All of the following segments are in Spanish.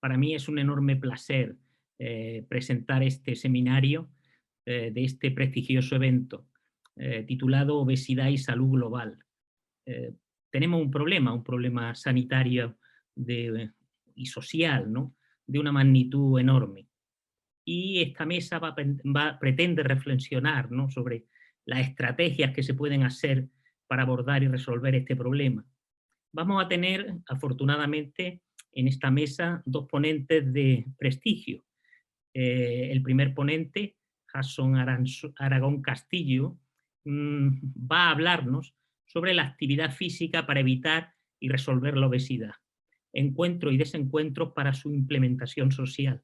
Para mí es un enorme placer presentar este seminario de este prestigioso evento titulado Obesidad y Salud Global. Tenemos un problema sanitario y social, ¿no?, de una magnitud enorme. Y esta mesa pretende reflexionar, ¿no?, sobre las estrategias que se pueden hacer para abordar y resolver este problema. Vamos a tener, afortunadamente, en esta mesa dos ponentes de prestigio. El primer ponente, Jason Aragón Castillo, va a hablarnos sobre la actividad física para evitar y resolver la obesidad, encuentros y desencuentros para su implementación social.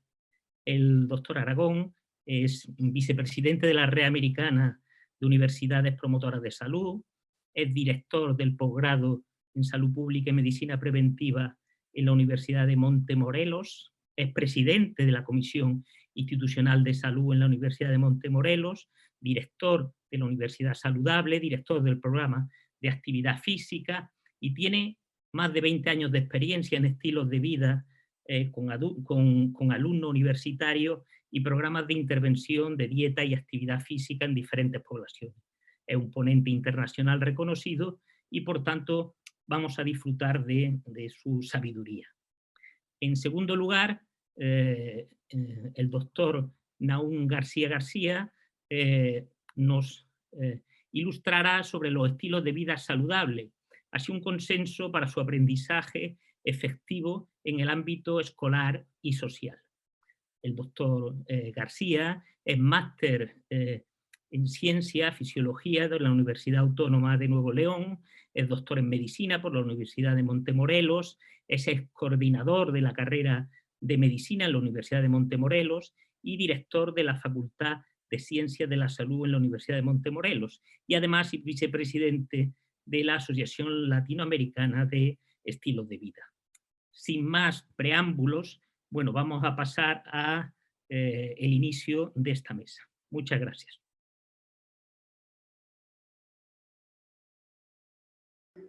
El doctor Aragón es vicepresidente de la Red Americana de Universidades Promotoras de Salud, es director del posgrado en Salud Pública y Medicina Preventiva en la Universidad de Montemorelos, es presidente de la Comisión Institucional de Salud en la Universidad de Montemorelos, director de la Universidad Saludable, director del programa de actividad física y tiene más de 20 años de experiencia en estilos de vida con alumnos universitarios y programas de intervención de dieta y actividad física en diferentes poblaciones. Es un ponente internacional reconocido y, por tanto, vamos a disfrutar de su sabiduría. En segundo lugar, el doctor Nahum García García nos ilustrará sobre los estilos de vida saludables, así un consenso para su aprendizaje efectivo en el ámbito escolar y social. El doctor García es máster en Ciencia, Fisiología de la Universidad Autónoma de Nuevo León, es doctor en Medicina por la Universidad de Montemorelos, es coordinador de la carrera de Medicina en la Universidad de Montemorelos y director de la Facultad de Ciencias de la Salud en la Universidad de Montemorelos, y además es vicepresidente de la Asociación Latinoamericana de Estilos de Vida. Sin más preámbulos, bueno, vamos a pasar a el inicio de esta mesa. Muchas gracias.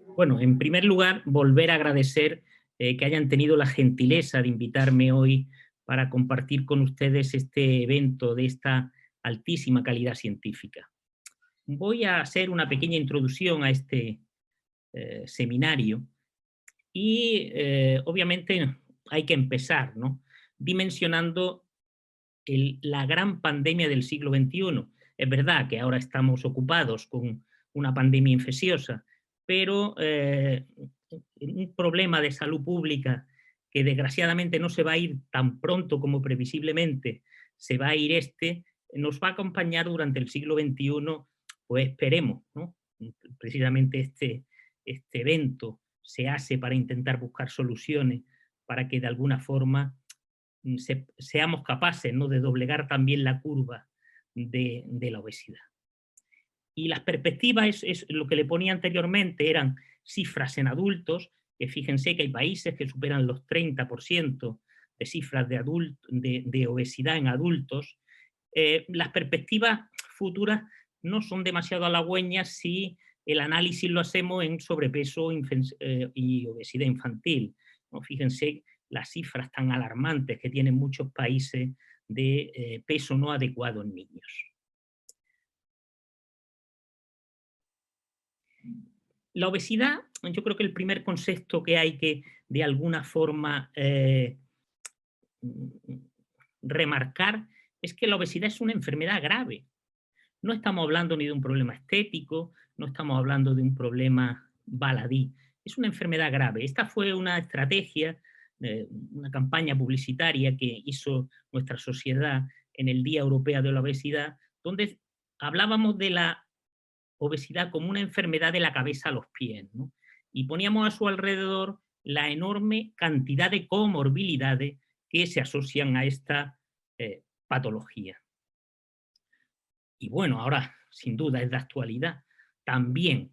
Bueno, en primer lugar, volver a agradecer que hayan tenido la gentileza de invitarme hoy para compartir con ustedes este evento de esta altísima calidad científica. Voy a hacer una pequeña introducción a este seminario y obviamente hay que empezar, ¿no?, dimensionando la gran pandemia del siglo XXI. Es verdad que ahora estamos ocupados con una pandemia infecciosa, pero un problema de salud pública que desgraciadamente no se va a ir tan pronto como previsiblemente se va a ir nos va a acompañar durante el siglo XXI, pues esperemos, ¿no? Precisamente este evento se hace para intentar buscar soluciones para que de alguna forma seamos capaces, ¿no?, de doblegar también la curva de la obesidad. Y las perspectivas, es lo que le ponía anteriormente, eran cifras en adultos, que fíjense que hay países que superan los 30% de cifras de obesidad en adultos. Las perspectivas futuras no son demasiado halagüeñas si el análisis lo hacemos en sobrepeso y obesidad infantil, ¿no? Fíjense las cifras tan alarmantes que tienen muchos países de peso no adecuado en niños. La obesidad, yo creo que el primer concepto que hay que de alguna forma remarcar es que la obesidad es una enfermedad grave. No estamos hablando ni de un problema estético, no estamos hablando de un problema baladí, es una enfermedad grave. Esta fue una estrategia, una campaña publicitaria que hizo nuestra sociedad en el Día Europeo de la Obesidad, donde hablábamos de la obesidad como una enfermedad de la cabeza a los pies, ¿no? Y poníamos a su alrededor la enorme cantidad de comorbilidades que se asocian a esta patología. Y bueno, ahora sin duda es de actualidad. También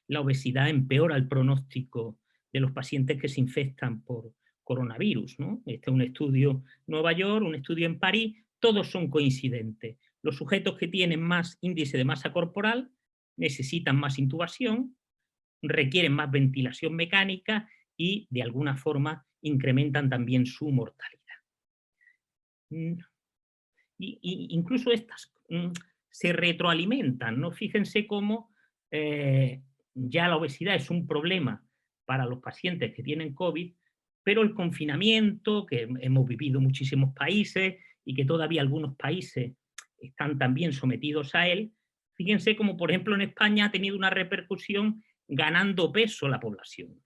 la obesidad empeora el pronóstico de los pacientes que se infectan por coronavirus, ¿no? Este es un estudio en Nueva York, un estudio en París, todos son coincidentes. Los sujetos que tienen más índice de masa corporal necesitan más intubación, requieren más ventilación mecánica y, de alguna forma, incrementan también su mortalidad. Mm, incluso estas se retroalimentan, ¿no? Fíjense cómo ya la obesidad es un problema para los pacientes que tienen COVID, pero el confinamiento, que hemos vivido muchísimos países y que todavía algunos países están también sometidos a él, fíjense como por ejemplo en España ha tenido una repercusión ganando peso la población.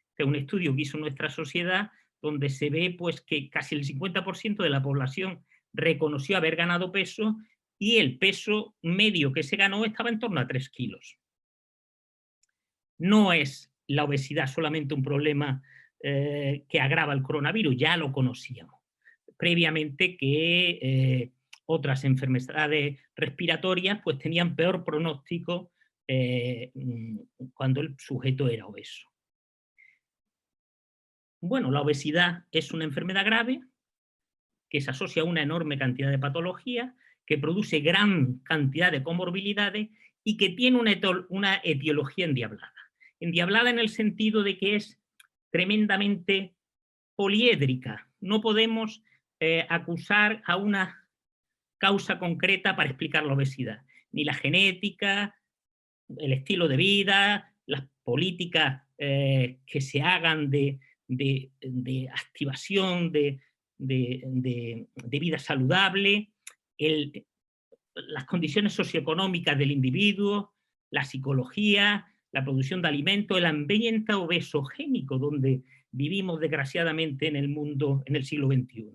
Este es un estudio que hizo nuestra sociedad donde se ve pues, que casi el 50% de la población reconoció haber ganado peso y el peso medio que se ganó estaba en torno a 3 kilos. No es la obesidad solamente un problema que agrava el coronavirus, ya lo conocíamos previamente que otras enfermedades respiratorias pues tenían peor pronóstico cuando el sujeto era obeso. Bueno, la obesidad es una enfermedad grave que se asocia a una enorme cantidad de patologías, que produce gran cantidad de comorbilidades y que tiene una etiología endiablada. Endiablada en el sentido de que es tremendamente poliédrica. No podemos acusar a una causa concreta para explicar la obesidad. Ni la genética, el estilo de vida, las políticas que se hagan de activación de vida saludable, las condiciones socioeconómicas del individuo, la psicología, la producción de alimentos, el ambiente obesogénico donde vivimos desgraciadamente en el mundo en el siglo XXI.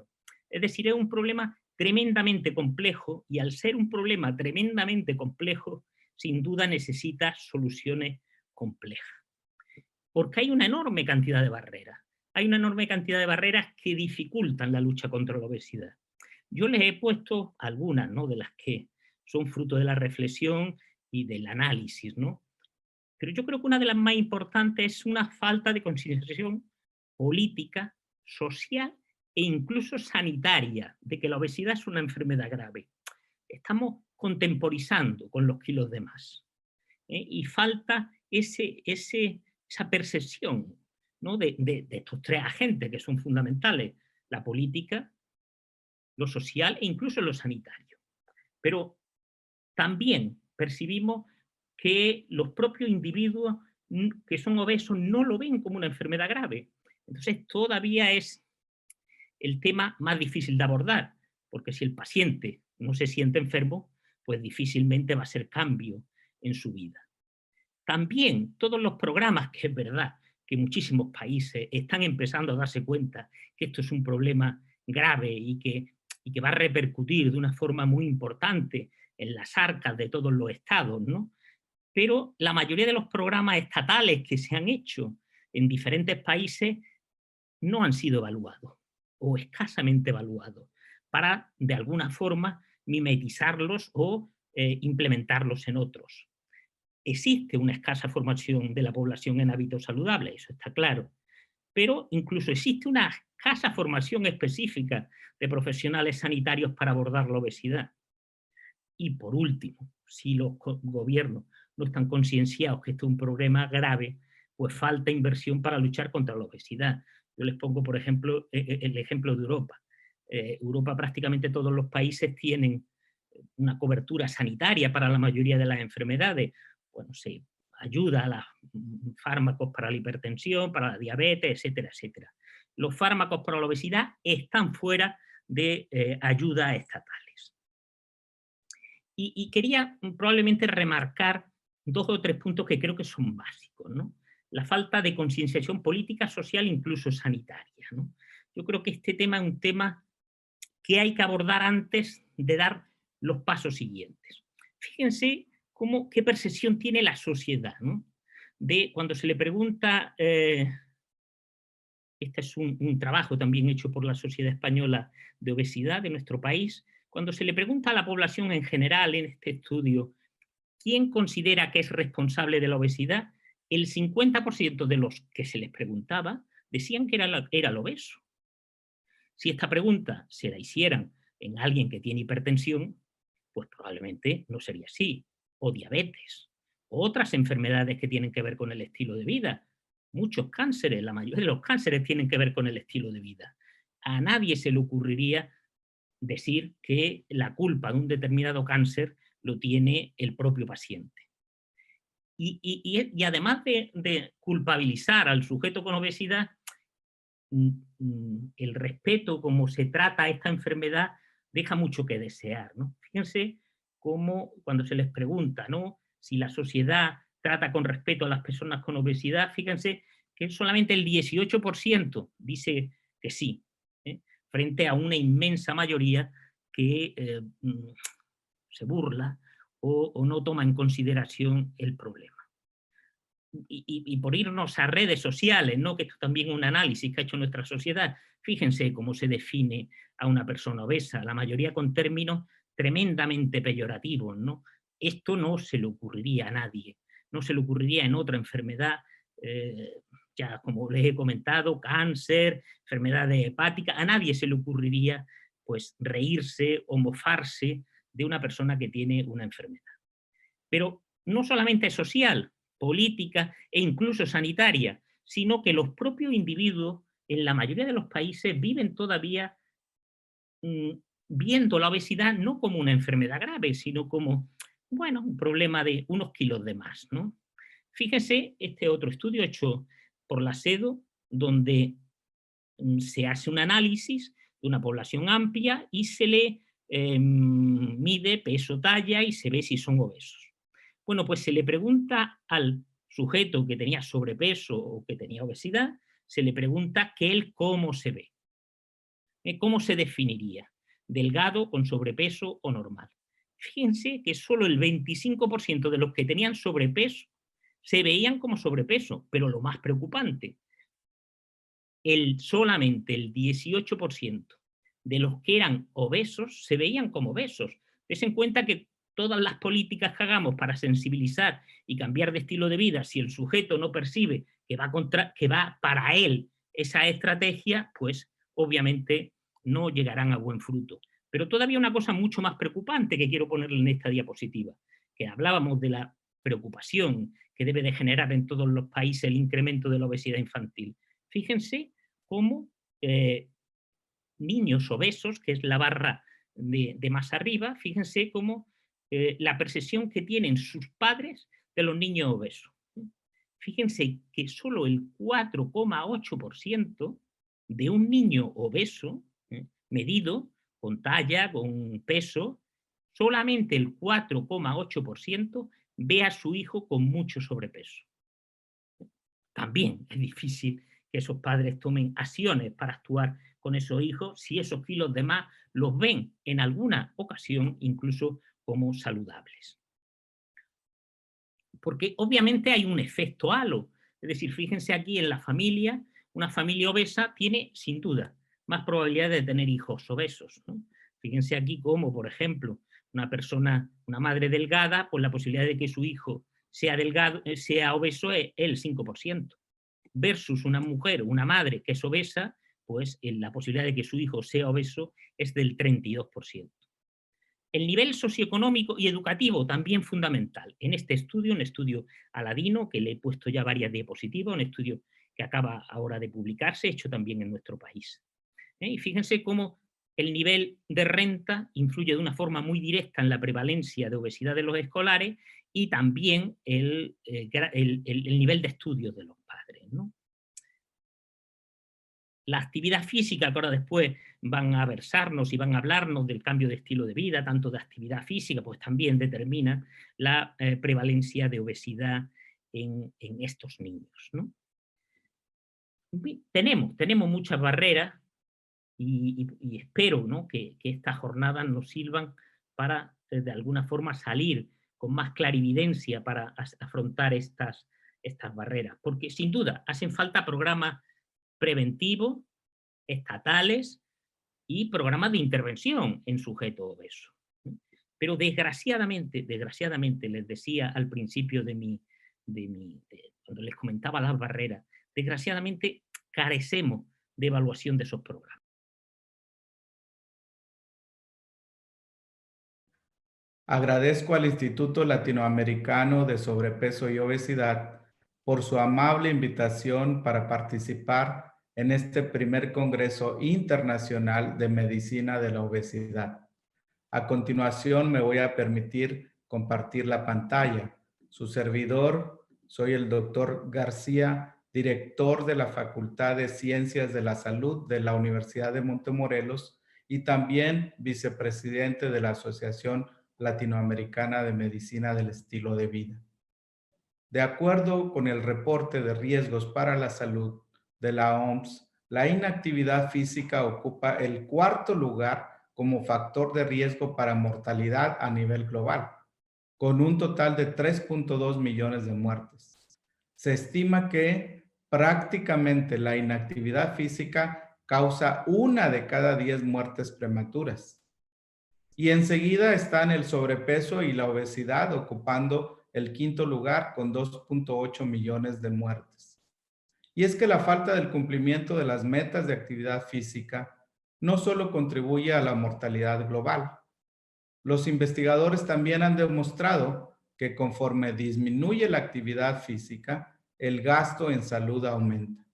Es decir, es un problema tremendamente complejo y al ser un problema tremendamente complejo, sin duda necesita soluciones complejas. Porque hay una enorme cantidad de barreras. Hay una enorme cantidad de barreras que dificultan la lucha contra la obesidad. Yo les he puesto algunas, ¿no?, de las que son fruto de la reflexión y del análisis, ¿no? Pero yo creo que una de las más importantes es una falta de concienciación política, social e incluso sanitaria de que la obesidad es una enfermedad grave. Estamos contemporizando con los kilos de más. Y falta esa percepción, ¿no?, de estos tres agentes que son fundamentales: la política, lo social e incluso lo sanitario. Pero también percibimos que los propios individuos que son obesos no lo ven como una enfermedad grave. Entonces todavía es el tema más difícil de abordar, porque si el paciente no se siente enfermo, pues difícilmente va a ser cambio en su vida. También todos los programas, que es verdad que muchísimos países están empezando a darse cuenta que esto es un problema grave y que va a repercutir de una forma muy importante en las arcas de todos los estados, ¿no? Pero la mayoría de los programas estatales que se han hecho en diferentes países no han sido evaluados o escasamente evaluados para, de alguna forma, mimetizarlos o implementarlos en otros. Existe una escasa formación de la población en hábitos saludables, eso está claro, pero incluso existe una escasa formación específica de profesionales sanitarios para abordar la obesidad. Y por último, si los gobiernos no están concienciados que esto es un problema grave, pues falta inversión para luchar contra la obesidad. Yo les pongo, por ejemplo, el ejemplo de Europa. Europa, prácticamente todos los países tienen una cobertura sanitaria para la mayoría de las enfermedades. Bueno, se ayuda a los fármacos para la hipertensión, para la diabetes, etcétera, etcétera. Los fármacos para la obesidad están fuera de ayudas estatales. Y quería probablemente remarcar 2 o 3 puntos que creo que son básicos, ¿no? La falta de concienciación política, social, incluso sanitaria, ¿no? Yo creo que este tema es un tema que hay que abordar antes de dar los pasos siguientes. Fíjense qué percepción tiene la sociedad, ¿no? De cuando se le pregunta, este es un trabajo también hecho por la Sociedad Española de Obesidad de nuestro país, cuando se le pregunta a la población en general en este estudio quién considera que es responsable de la obesidad, el 50% de los que se les preguntaba decían que era el obeso. Si esta pregunta se la hicieran en alguien que tiene hipertensión, pues probablemente no sería así, o diabetes, o otras enfermedades que tienen que ver con el estilo de vida, muchos cánceres, la mayoría de los cánceres tienen que ver con el estilo de vida. A nadie se le ocurriría decir que la culpa de un determinado cáncer lo tiene el propio paciente. Y además de culpabilizar al sujeto con obesidad, el respeto, como se trata esta enfermedad, deja mucho que desear, ¿no? Fíjense cómo cuando se les pregunta, ¿no?, si la sociedad trata con respeto a las personas con obesidad, fíjense que solamente el 18% dice que sí, ¿eh?, frente a una inmensa mayoría que se burla o no toma en consideración el problema. Y por irnos a redes sociales, ¿no?, que esto también es un análisis que ha hecho nuestra sociedad, fíjense cómo se define a una persona obesa, la mayoría con términos tremendamente peyorativos, ¿no? Esto no se le ocurriría a nadie, no se le ocurriría en otra enfermedad, ya como les he comentado, cáncer, enfermedades hepáticas, a nadie se le ocurriría pues reírse o mofarse de una persona que tiene una enfermedad. Pero no solamente es social, política e incluso sanitaria, sino que los propios individuos en la mayoría de los países viven todavía mm, viendo la obesidad no como una enfermedad grave, sino como, bueno, un problema de unos kilos de más, ¿no? Fíjese este otro estudio hecho por la SEDO, donde se hace un análisis de una población amplia y se le mide peso, talla y se ve si son obesos. Bueno, pues se le pregunta al sujeto que tenía sobrepeso o que tenía obesidad, se le pregunta que él cómo se ve, cómo se definiría, delgado, con sobrepeso o normal. Fíjense que solo el 25% de los que tenían sobrepeso se veían como sobrepeso, pero lo más preocupante, solamente el 18% de los que eran obesos se veían como obesos. Ten en cuenta que todas las políticas que hagamos para sensibilizar y cambiar de estilo de vida, si el sujeto no percibe que va para él esa estrategia, pues obviamente no llegarán a buen fruto. Pero todavía una cosa mucho más preocupante que quiero ponerle en esta diapositiva, que hablábamos de la preocupación que debe de generar en todos los países el incremento de la obesidad infantil. Fíjense cómo niños obesos, que es la barra de más arriba, fíjense cómo la percepción que tienen sus padres de los niños obesos. Fíjense que solo el 4,8% de un niño obeso, medido con talla, con peso, solamente el 4,8% ve a su hijo con mucho sobrepeso. También es difícil que esos padres tomen acciones para actuar con esos hijos si esos kilos de más los ven en alguna ocasión incluso como saludables. Porque obviamente hay un efecto halo. Es decir, fíjense aquí en la familia, una familia obesa tiene sin duda más probabilidad de tener hijos obesos, ¿no? Fíjense aquí cómo, por ejemplo, una madre delgada, pues la posibilidad de que su hijo sea delgado, sea obeso es el 5%, versus una mujer, una madre que es obesa, pues la posibilidad de que su hijo sea obeso es del 32%. El nivel socioeconómico y educativo también fundamental. En este estudio, un estudio Aladino, que le he puesto ya varias diapositivas, un estudio que acaba ahora de publicarse, hecho también en nuestro país. Y fíjense cómo el nivel de renta influye de una forma muy directa en la prevalencia de obesidad de los escolares y también el nivel de estudios de los padres, ¿no? La actividad física, que ahora después van a versarnos y van a hablarnos del cambio de estilo de vida, tanto de actividad física, pues también determina la prevalencia de obesidad en estos niños, ¿no? Tenemos muchas barreras y espero, ¿no?, que estas jornadas nos sirvan para, de alguna forma, salir con más clarividencia para afrontar estas barreras. Porque, sin duda, hacen falta programas preventivos, estatales y programas de intervención en sujetos obesos. Pero desgraciadamente, les decía al principio cuando les comentaba las barreras, desgraciadamente carecemos de evaluación de esos programas. Agradezco al Instituto Latinoamericano de Sobrepeso y Obesidad por su amable invitación para participar en este primer Congreso Internacional de Medicina de la Obesidad. A continuación me voy a permitir compartir la pantalla. Su servidor, soy el doctor García, director de la Facultad de Ciencias de la Salud de la Universidad de Montemorelos y también vicepresidente de la Asociación Latinoamericana de Medicina del Estilo de Vida. De acuerdo con el reporte de riesgos para la salud de la OMS, la inactividad física ocupa el cuarto lugar como factor de riesgo para mortalidad a nivel global, con un total de 3.2 millones de muertes. Se estima que prácticamente la inactividad física causa 1 de cada 10 muertes prematuras. Y enseguida están el sobrepeso y la obesidad ocupando el quinto lugar con 2.8 millones de muertes. Y es que la falta del cumplimiento de las metas de actividad física no solo contribuye a la mortalidad global. Los investigadores también han demostrado que conforme disminuye la actividad física, el gasto en salud aumenta.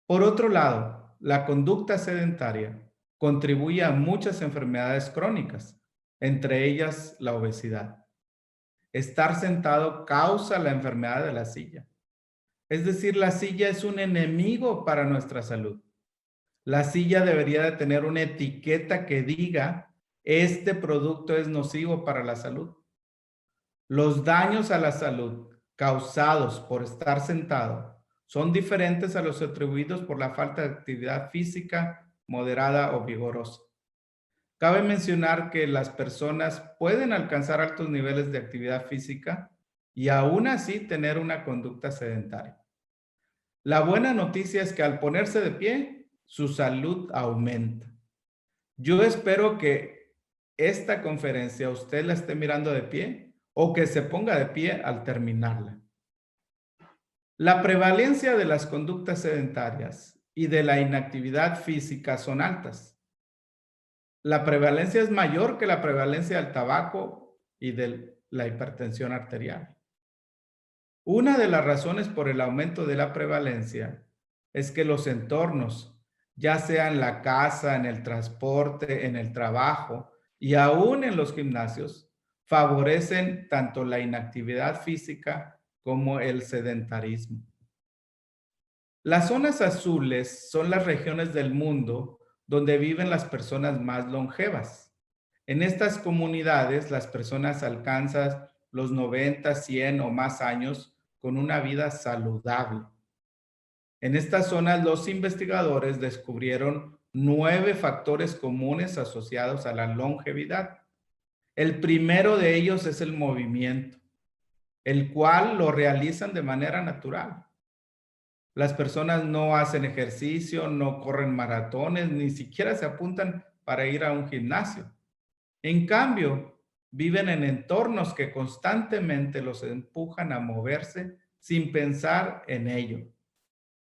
Por otro lado, la conducta sedentaria contribuye a muchas enfermedades crónicas, entre ellas la obesidad. Estar sentado causa la enfermedad de la silla. Es decir, la silla es un enemigo para nuestra salud. La silla debería de tener una etiqueta que diga, este producto es nocivo para la salud. Los daños a la salud causados por estar sentado son diferentes a los atribuidos por la falta de actividad física moderada o vigorosa. Cabe mencionar que las personas pueden alcanzar altos niveles de actividad física y aún así tener una conducta sedentaria. La buena noticia es que al ponerse de pie, su salud aumenta. Yo espero que esta conferencia usted la esté mirando de pie o que se ponga de pie al terminarla. La prevalencia de las conductas sedentarias y de la inactividad física son altas. La prevalencia es mayor que la prevalencia del tabaco y de la hipertensión arterial. Una de las razones por el aumento de la prevalencia es que los entornos, ya sea en la casa, en el transporte, en el trabajo y aún en los gimnasios, favorecen tanto la inactividad física como el sedentarismo. Las zonas azules son las regiones del mundo donde viven las personas más longevas. En estas comunidades, las personas alcanzan los 90, 100 o más años con una vida saludable. En estas zonas, los investigadores descubrieron 9 factores comunes asociados a la longevidad. El primero de ellos es el movimiento, el cual lo realizan de manera natural. Las personas no hacen ejercicio, no corren maratones, ni siquiera se apuntan para ir a un gimnasio. En cambio, viven en entornos que constantemente los empujan a moverse sin pensar en ello.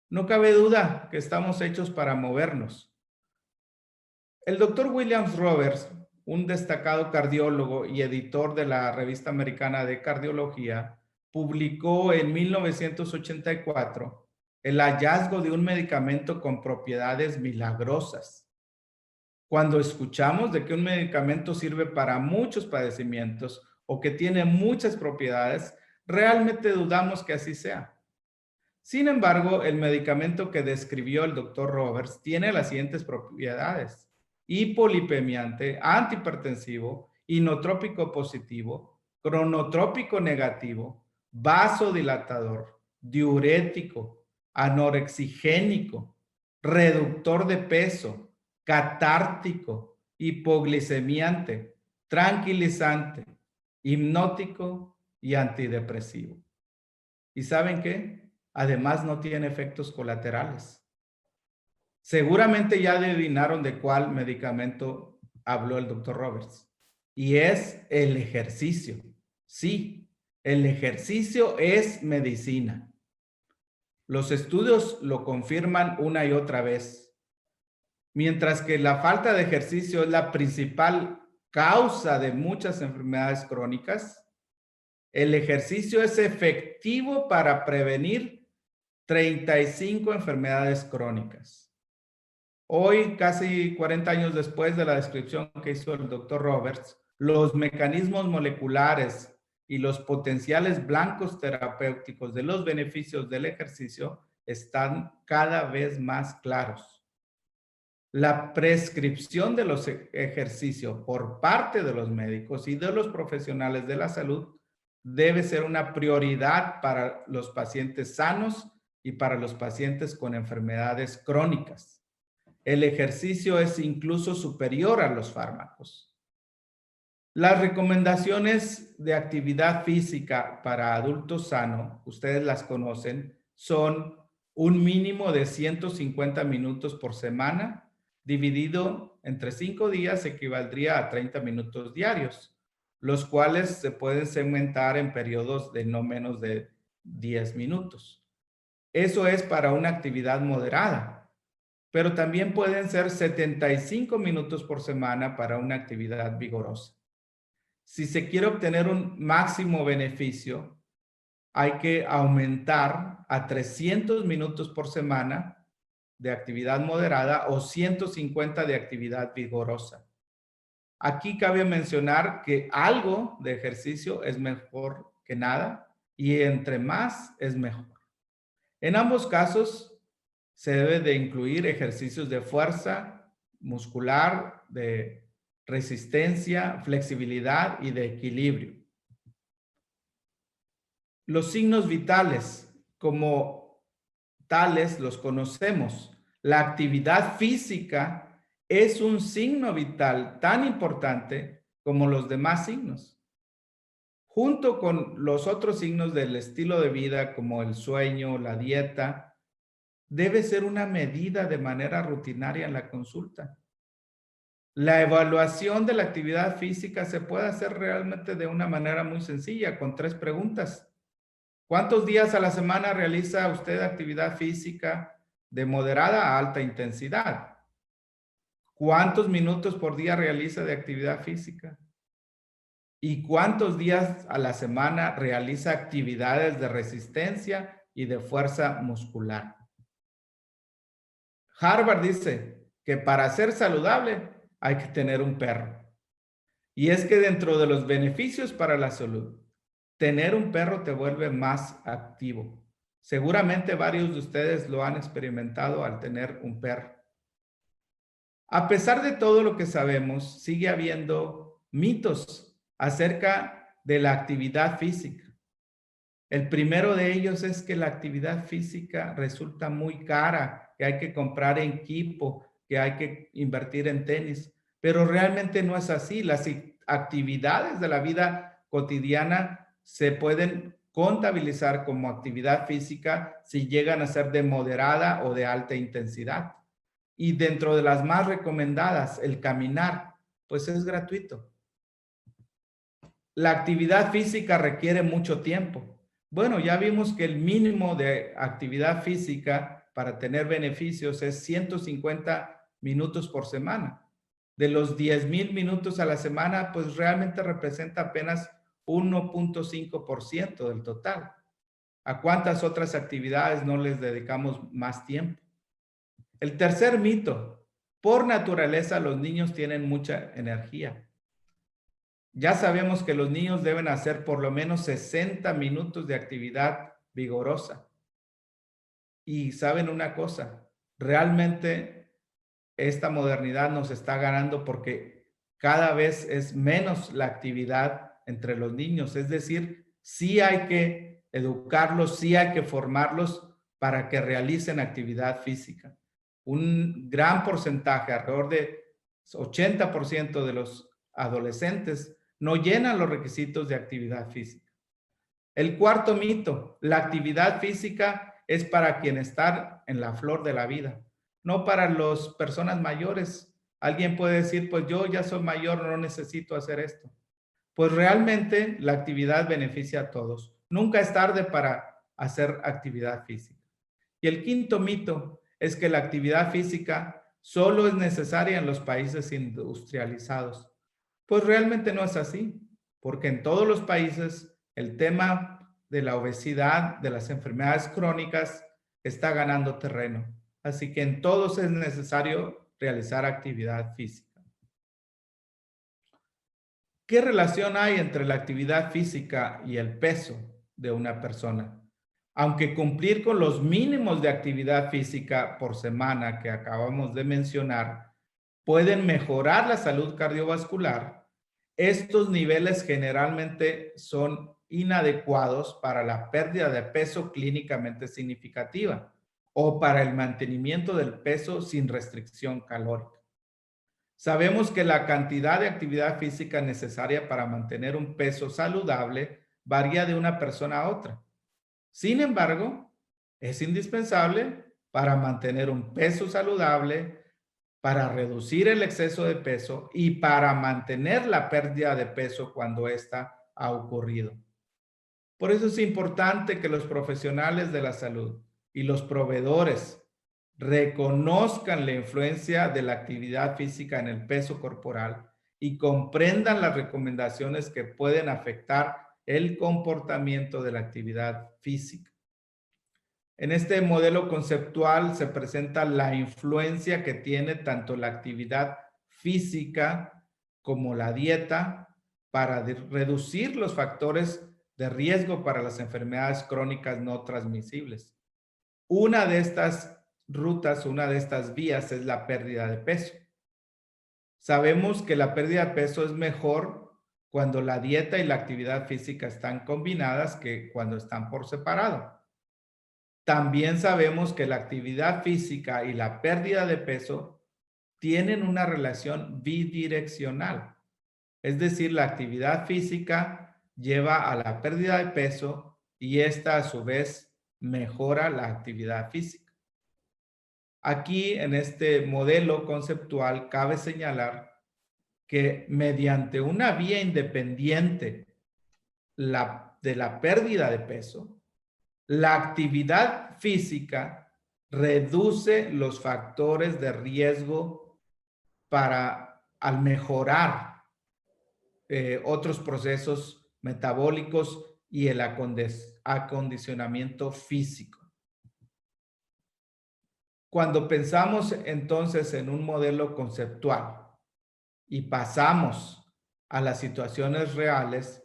No cabe duda que estamos hechos para movernos. El doctor William Roberts, un destacado cardiólogo y editor de la Revista Americana de Cardiología, publicó en 1984 el hallazgo de un medicamento con propiedades milagrosas. Cuando escuchamos de que un medicamento sirve para muchos padecimientos o que tiene muchas propiedades, realmente dudamos que así sea. Sin embargo, el medicamento que describió el doctor Roberts tiene las siguientes propiedades: hipolipemiante, antihipertensivo, inotrópico positivo, cronotrópico negativo, vasodilatador, diurético, anorexigénico, reductor de peso, catártico, hipoglicemiante, tranquilizante, hipnótico y antidepresivo. ¿Y saben qué? Además, no tiene efectos colaterales. Seguramente ya adivinaron de cuál medicamento habló el doctor Roberts. Y es el ejercicio. Sí, el ejercicio es medicina. Los estudios lo confirman una y otra vez. Mientras que la falta de ejercicio es la principal causa de muchas enfermedades crónicas, El ejercicio es efectivo para prevenir 35 enfermedades crónicas. Hoy, casi 40 años después de la descripción que hizo el doctor Roberts, los mecanismos moleculares y los potenciales blancos terapéuticos de los beneficios del ejercicio están cada vez más claros. La prescripción de los ejercicios por parte de los médicos y de los profesionales de la salud debe ser una prioridad para los pacientes sanos y para los pacientes con enfermedades crónicas. El ejercicio es incluso superior a los fármacos. Las recomendaciones de actividad física para adultos sanos, ustedes las conocen, son un mínimo de 150 minutos por semana, dividido entre 5 días equivaldría a 30 minutos diarios, los cuales se pueden segmentar en periodos de no menos de 10 minutos. Eso es para una actividad moderada, pero también pueden ser 75 minutos por semana para una actividad vigorosa. Si se quiere obtener un máximo beneficio, hay que aumentar a 300 minutos por semana de actividad moderada o 150 de actividad vigorosa. Aquí cabe mencionar que algo de ejercicio es mejor que nada y entre más es mejor. En ambos casos se debe de incluir ejercicios de fuerza muscular, de resistencia, flexibilidad y de equilibrio. Los signos vitales, como tales, los conocemos. La actividad física es un signo vital tan importante como los demás signos. Junto con los otros signos del estilo de vida, como el sueño, la dieta, debe ser una medida de manera rutinaria en la consulta. La evaluación de la actividad física se puede hacer realmente de una manera muy sencilla, con 3 preguntas. ¿Cuántos días a la semana realiza usted actividad física de moderada a alta intensidad? ¿Cuántos minutos por día realiza de actividad física? ¿Y cuántos días a la semana realiza actividades de resistencia y de fuerza muscular? Harvard dice que para ser saludable hay que tener un perro. Y es que dentro de los beneficios para la salud, tener un perro te vuelve más activo. Seguramente varios de ustedes lo han experimentado al tener un perro. A pesar de todo lo que sabemos, sigue habiendo mitos acerca de la actividad física. El primero de ellos es que la actividad física resulta muy cara, que hay que comprar equipo, que hay que invertir en tenis, pero realmente no es así. Las actividades de la vida cotidiana se pueden contabilizar como actividad física si llegan a ser de moderada o de alta intensidad. Y dentro de las más recomendadas, el caminar, pues es gratuito. La actividad física requiere mucho tiempo. Bueno, ya vimos que el mínimo de actividad física para tener beneficios es 150 minutos por semana. De los 10,000 minutos a la semana, pues realmente representa apenas 1.5% del total. ¿A cuántas otras actividades no les dedicamos más tiempo? El tercer mito: por naturaleza los niños tienen mucha energía. Ya sabemos que los niños deben hacer por lo menos 60 minutos de actividad vigorosa. Y saben una cosa, realmente esta modernidad nos está ganando porque cada vez es menos la actividad entre los niños. Es decir, sí hay que educarlos, sí hay que formarlos para que realicen actividad física. Un gran porcentaje, alrededor de 80% de los adolescentes no llenan los requisitos de actividad física. El cuarto mito: la actividad física es para quien está en la flor de la vida, no para las personas mayores. Alguien puede decir, pues yo ya soy mayor, no necesito hacer esto. Pues realmente la actividad beneficia a todos. Nunca es tarde para hacer actividad física. Y el quinto mito es que la actividad física solo es necesaria en los países industrializados. Pues realmente no es así, porque en todos los países el tema de la obesidad, de las enfermedades crónicas, está ganando terreno. Así que en todos es necesario realizar actividad física. ¿Qué relación hay entre la actividad física y el peso de una persona? Aunque cumplir con los mínimos de actividad física por semana que acabamos de mencionar pueden mejorar la salud cardiovascular, estos niveles generalmente son inadecuados para la pérdida de peso clínicamente significativa o para el mantenimiento del peso sin restricción calórica. Sabemos que la cantidad de actividad física necesaria para mantener un peso saludable varía de una persona a otra. Sin embargo, es indispensable para mantener un peso saludable, para reducir el exceso de peso y para mantener la pérdida de peso cuando ésta ha ocurrido. Por eso es importante que los profesionales de la salud y los proveedores reconozcan la influencia de la actividad física en el peso corporal y comprendan las recomendaciones que pueden afectar el comportamiento de la actividad física. En este modelo conceptual se presenta la influencia que tiene tanto la actividad física como la dieta para reducir los factores de riesgo para las enfermedades crónicas no transmisibles. Una de estas rutas, una de estas vías es la pérdida de peso. Sabemos que la pérdida de peso es mejor cuando la dieta y la actividad física están combinadas que cuando están por separado. También sabemos que la actividad física y la pérdida de peso tienen una relación bidireccional. Es decir, la actividad física lleva a la pérdida de peso y esta a su vez mejora la actividad física. Aquí en este modelo conceptual cabe señalar que mediante una vía independiente de la pérdida de peso, la actividad física reduce los factores de riesgo al mejorar otros procesos metabólicos y el acondicionamiento físico. Cuando pensamos entonces en un modelo conceptual y pasamos a las situaciones reales,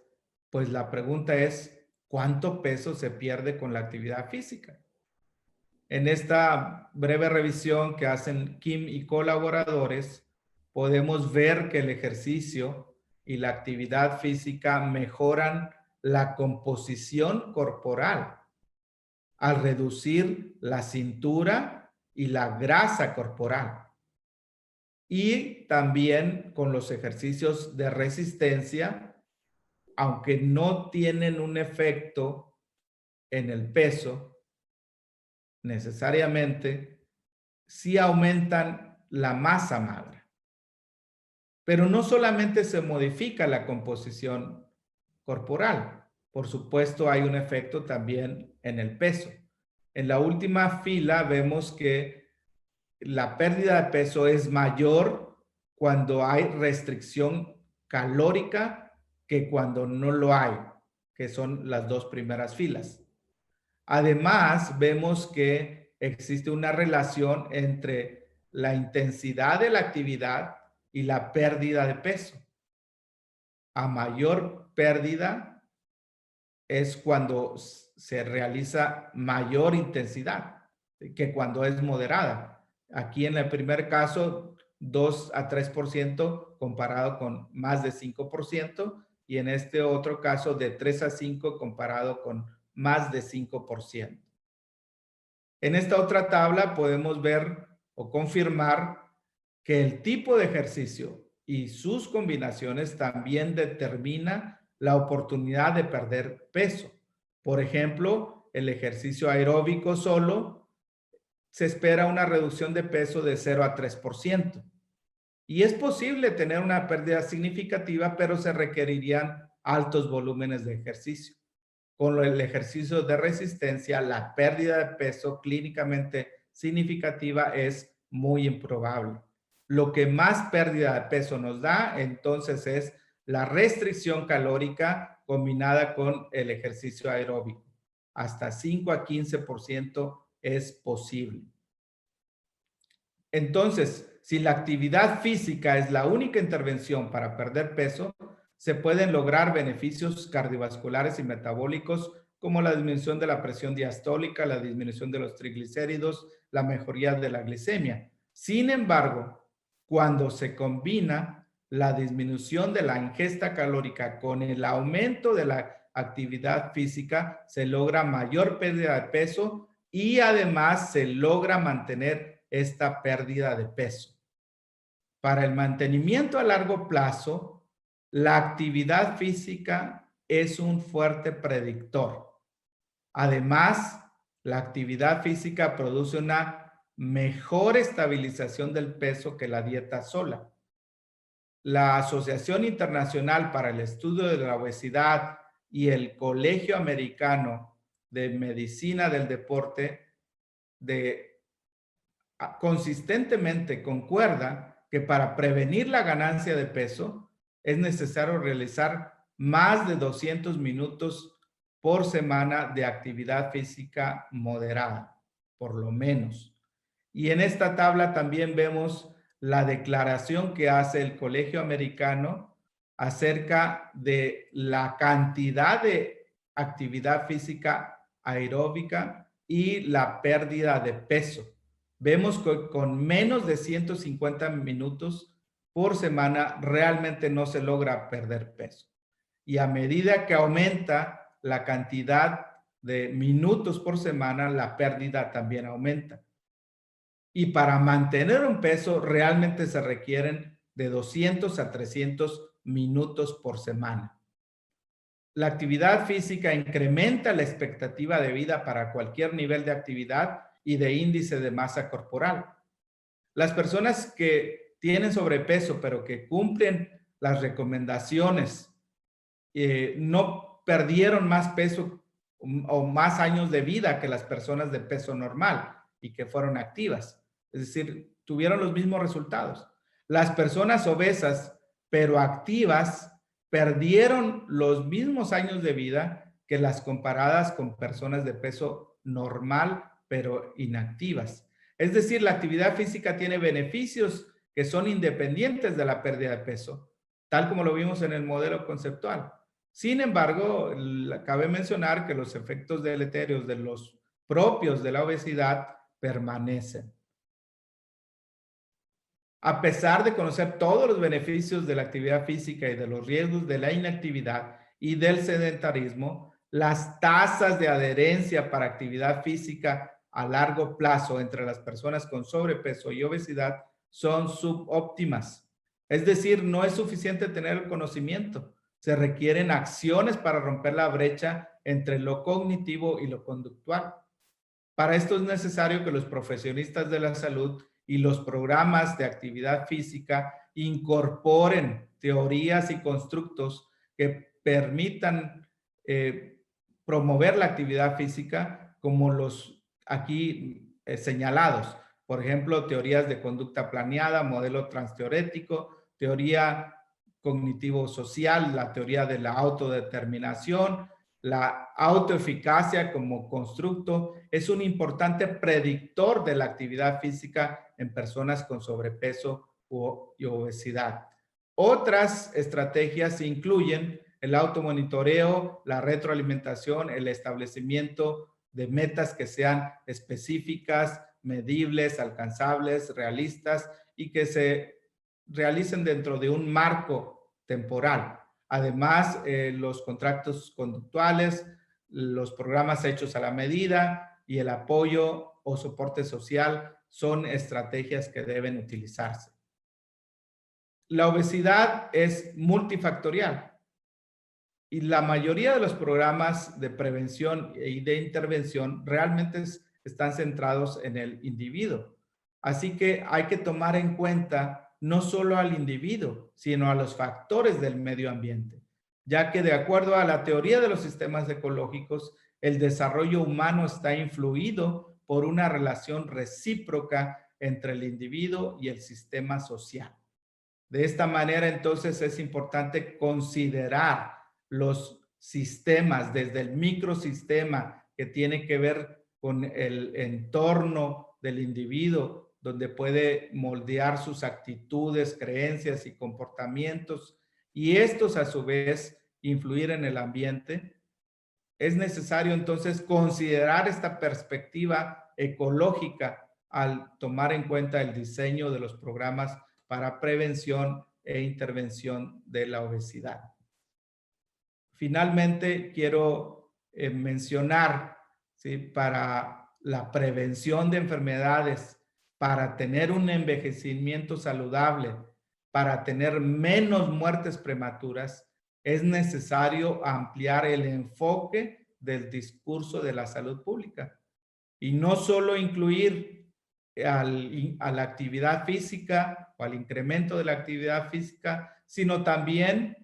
pues la pregunta es, ¿cuánto peso se pierde con la actividad física? En esta breve revisión que hacen Kim y colaboradores, podemos ver que el ejercicio y la actividad física mejoran la composición corporal al reducir la cintura y la grasa corporal. Y también con los ejercicios de resistencia, aunque no tienen un efecto en el peso, necesariamente, sí aumentan la masa magra. Pero no solamente se modifica la composición corporal, por supuesto hay un efecto también en el peso. En la última fila vemos que la pérdida de peso es mayor cuando hay restricción calórica que cuando no lo hay, que son las dos primeras filas. Además, vemos que existe una relación entre la intensidad de la actividad y la pérdida de peso. A mayor pérdida es cuando se realiza mayor intensidad que cuando es moderada. Aquí en el primer caso, 2 a 3% comparado con más de 5%, y en este otro caso de 3 a 5 comparado con más de 5%. En esta otra tabla podemos ver o confirmar que el tipo de ejercicio y sus combinaciones también determina la oportunidad de perder peso. Por ejemplo, el ejercicio aeróbico solo se espera una reducción de peso de 0 a 3%. Y es posible tener una pérdida significativa, pero se requerirían altos volúmenes de ejercicio. Con el ejercicio de resistencia, la pérdida de peso clínicamente significativa es muy improbable. Lo que más pérdida de peso nos da, entonces, es la restricción calórica combinada con el ejercicio aeróbico. Hasta 5 a 15% es posible. Entonces, si la actividad física es la única intervención para perder peso, se pueden lograr beneficios cardiovasculares y metabólicos como la disminución de la presión diastólica, la disminución de los triglicéridos, la mejoría de la glicemia. Sin embargo, cuando se combina la disminución de la ingesta calórica con el aumento de la actividad física, se logra mayor pérdida de peso y además se logra mantener esta pérdida de peso. Para el mantenimiento a largo plazo, la actividad física es un fuerte predictor. Además, la actividad física produce una mejor estabilización del peso que la dieta sola. La Asociación Internacional para el Estudio de la Obesidad y el Colegio Americano de Medicina del Deporte consistentemente concuerda que para prevenir la ganancia de peso es necesario realizar más de 200 minutos por semana de actividad física moderada, por lo menos. Y en esta tabla también vemos la declaración que hace el Colegio Americano acerca de la cantidad de actividad física aeróbica y la pérdida de peso. Vemos que con menos de 150 minutos por semana realmente no se logra perder peso. Y a medida que aumenta la cantidad de minutos por semana, la pérdida también aumenta. Y para mantener un peso realmente se requieren de 200 a 300 minutos por semana. La actividad física incrementa la expectativa de vida para cualquier nivel de actividad y de índice de masa corporal. Las personas que tienen sobrepeso pero que cumplen las recomendaciones no perdieron más peso o más años de vida que las personas de peso normal y que fueron activas. Es decir, tuvieron los mismos resultados. Las personas obesas pero activas perdieron los mismos años de vida que las comparadas con personas de peso normal pero inactivas. Es decir, la actividad física tiene beneficios que son independientes de la pérdida de peso, tal como lo vimos en el modelo conceptual. Sin embargo, cabe mencionar que los efectos deleterios de los propios de la obesidad permanecen. A pesar de conocer todos los beneficios de la actividad física y de los riesgos de la inactividad y del sedentarismo, las tasas de adherencia para actividad física a largo plazo entre las personas con sobrepeso y obesidad son subóptimas. Es decir, no es suficiente tener el conocimiento. Se requieren acciones para romper la brecha entre lo cognitivo y lo conductual. Para esto es necesario que los profesionistas de la salud y los programas de actividad física incorporen teorías y constructos que permitan promover la actividad física como los aquí señalados. Por ejemplo, teorías de conducta planeada, modelo transteorético, teoría cognitivo-social, la teoría de la autodeterminación, la autoeficacia como constructo es un importante predictor de la actividad física en personas con sobrepeso y obesidad. Otras estrategias incluyen el automonitoreo, la retroalimentación, el establecimiento de metas que sean específicas, medibles, alcanzables, realistas y que se realicen dentro de un marco temporal. Además, los contratos conductuales, los programas hechos a la medida y el apoyo o soporte social son estrategias que deben utilizarse. La obesidad es multifactorial y la mayoría de los programas de prevención y de intervención realmente están centrados en el individuo. Así que hay que tomar en cuenta no solo al individuo, sino a los factores del medio ambiente, ya que de acuerdo a la teoría de los sistemas ecológicos, el desarrollo humano está influido por una relación recíproca entre el individuo y el sistema social. De esta manera, entonces, es importante considerar los sistemas, desde el microsistema que tiene que ver con el entorno del individuo, donde puede moldear sus actitudes, creencias y comportamientos, y estos a su vez influir en el ambiente. Es necesario entonces considerar esta perspectiva ecológica al tomar en cuenta el diseño de los programas para prevención e intervención de la obesidad. Finalmente, quiero mencionar, ¿sí?, para la prevención de enfermedades, para tener un envejecimiento saludable, para tener menos muertes prematuras, es necesario ampliar el enfoque del discurso de la salud pública y no solo incluir a la actividad física o al incremento de la actividad física, sino también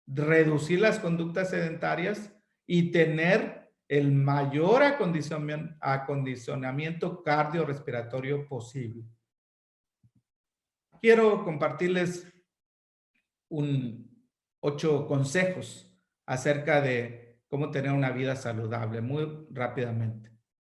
reducir las conductas sedentarias y tener el mayor acondicionamiento cardiorrespiratorio posible. Quiero compartirles 8 consejos acerca de cómo tener una vida saludable, muy rápidamente.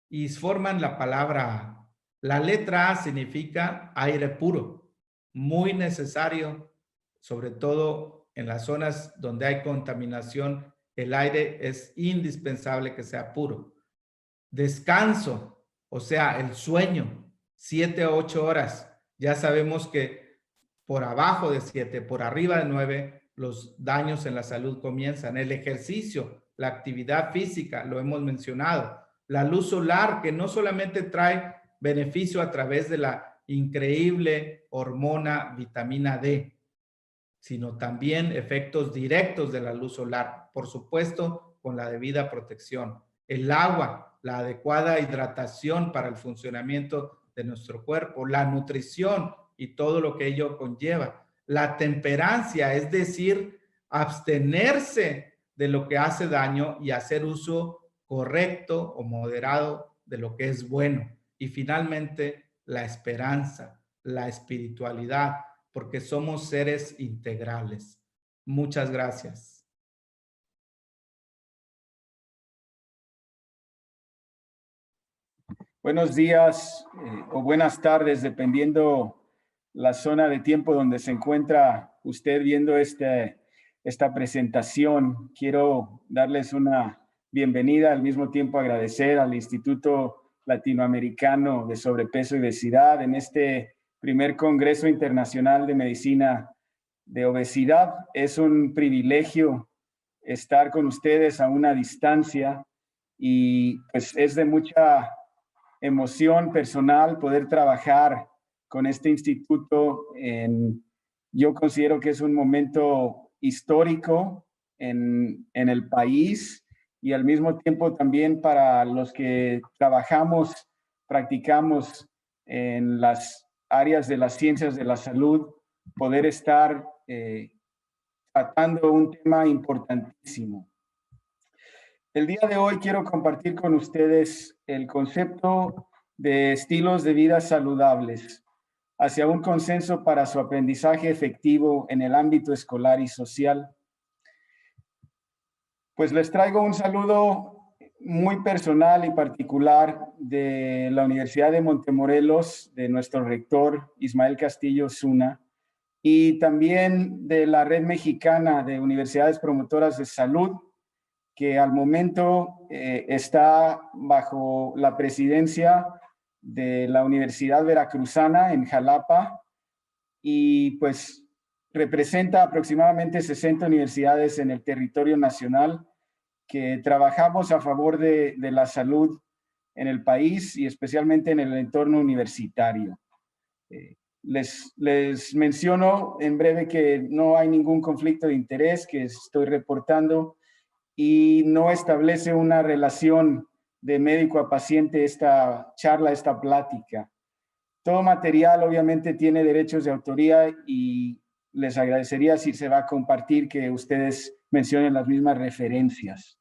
Y forman la palabra A. La letra A significa aire puro, muy necesario, sobre todo en las zonas donde hay contaminación, el aire es indispensable que sea puro. Descanso, o sea, el sueño, 7 a 8 horas. Ya sabemos que por abajo de 7, por arriba de 9, los daños en la salud comienzan. El ejercicio, la actividad física, lo hemos mencionado. La luz solar, que no solamente trae beneficio a través de la increíble hormona vitamina D, sino también efectos directos de la luz solar, por supuesto, con la debida protección. El agua, la adecuada hidratación para el funcionamiento de nuestro cuerpo, la nutrición y todo lo que ello conlleva. La temperancia, es decir, abstenerse de lo que hace daño y hacer uso correcto o moderado de lo que es bueno. Y finalmente, la esperanza, la espiritualidad, porque somos seres integrales. Muchas gracias. Buenos días o buenas tardes, dependiendo la zona de tiempo donde se encuentra usted viendo esta presentación. Quiero darles una bienvenida, al mismo tiempo agradecer al Instituto Latinoamericano de Sobrepeso y Obesidad en este primer Congreso Internacional de Medicina de Obesidad. Es un privilegio estar con ustedes a una distancia y pues es de mucha emoción personal poder trabajar con este instituto. Yo considero que es un momento histórico en el país y al mismo tiempo también para los que trabajamos, practicamos en las áreas de las ciencias de la salud, poder estar tratando un tema importantísimo. El día de hoy quiero compartir con ustedes el concepto de estilos de vida saludables hacia un consenso para su aprendizaje efectivo en el ámbito escolar y social. Pues les traigo un saludo muy personal y particular de la Universidad de Montemorelos, de nuestro rector Ismael Castillo Zuna, y también de la Red Mexicana de Universidades Promotoras de Salud, que al momento está bajo la presidencia de la Universidad Veracruzana en Jalapa y pues representa aproximadamente 60 universidades en el territorio nacional que trabajamos a favor de la salud en el país y especialmente en el entorno universitario. Les menciono en breve que no hay ningún conflicto de interés que estoy reportando y no establece una relación de médico a paciente esta charla, esta plática. Todo material obviamente tiene derechos de autoría y les agradecería si se va a compartir que ustedes mencionen las mismas referencias.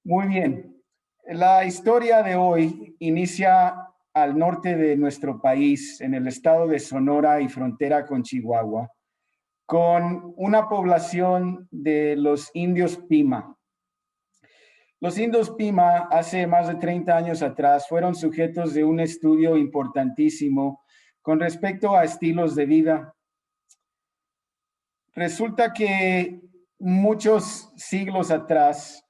Muy bien. La historia de hoy inicia al norte de nuestro país, en el estado de Sonora y frontera con Chihuahua, con una población de los indios Pima. Los indios Pima, hace más de 30 años atrás, fueron sujetos de un estudio importantísimo con respecto a estilos de vida. Resulta que muchos siglos atrás,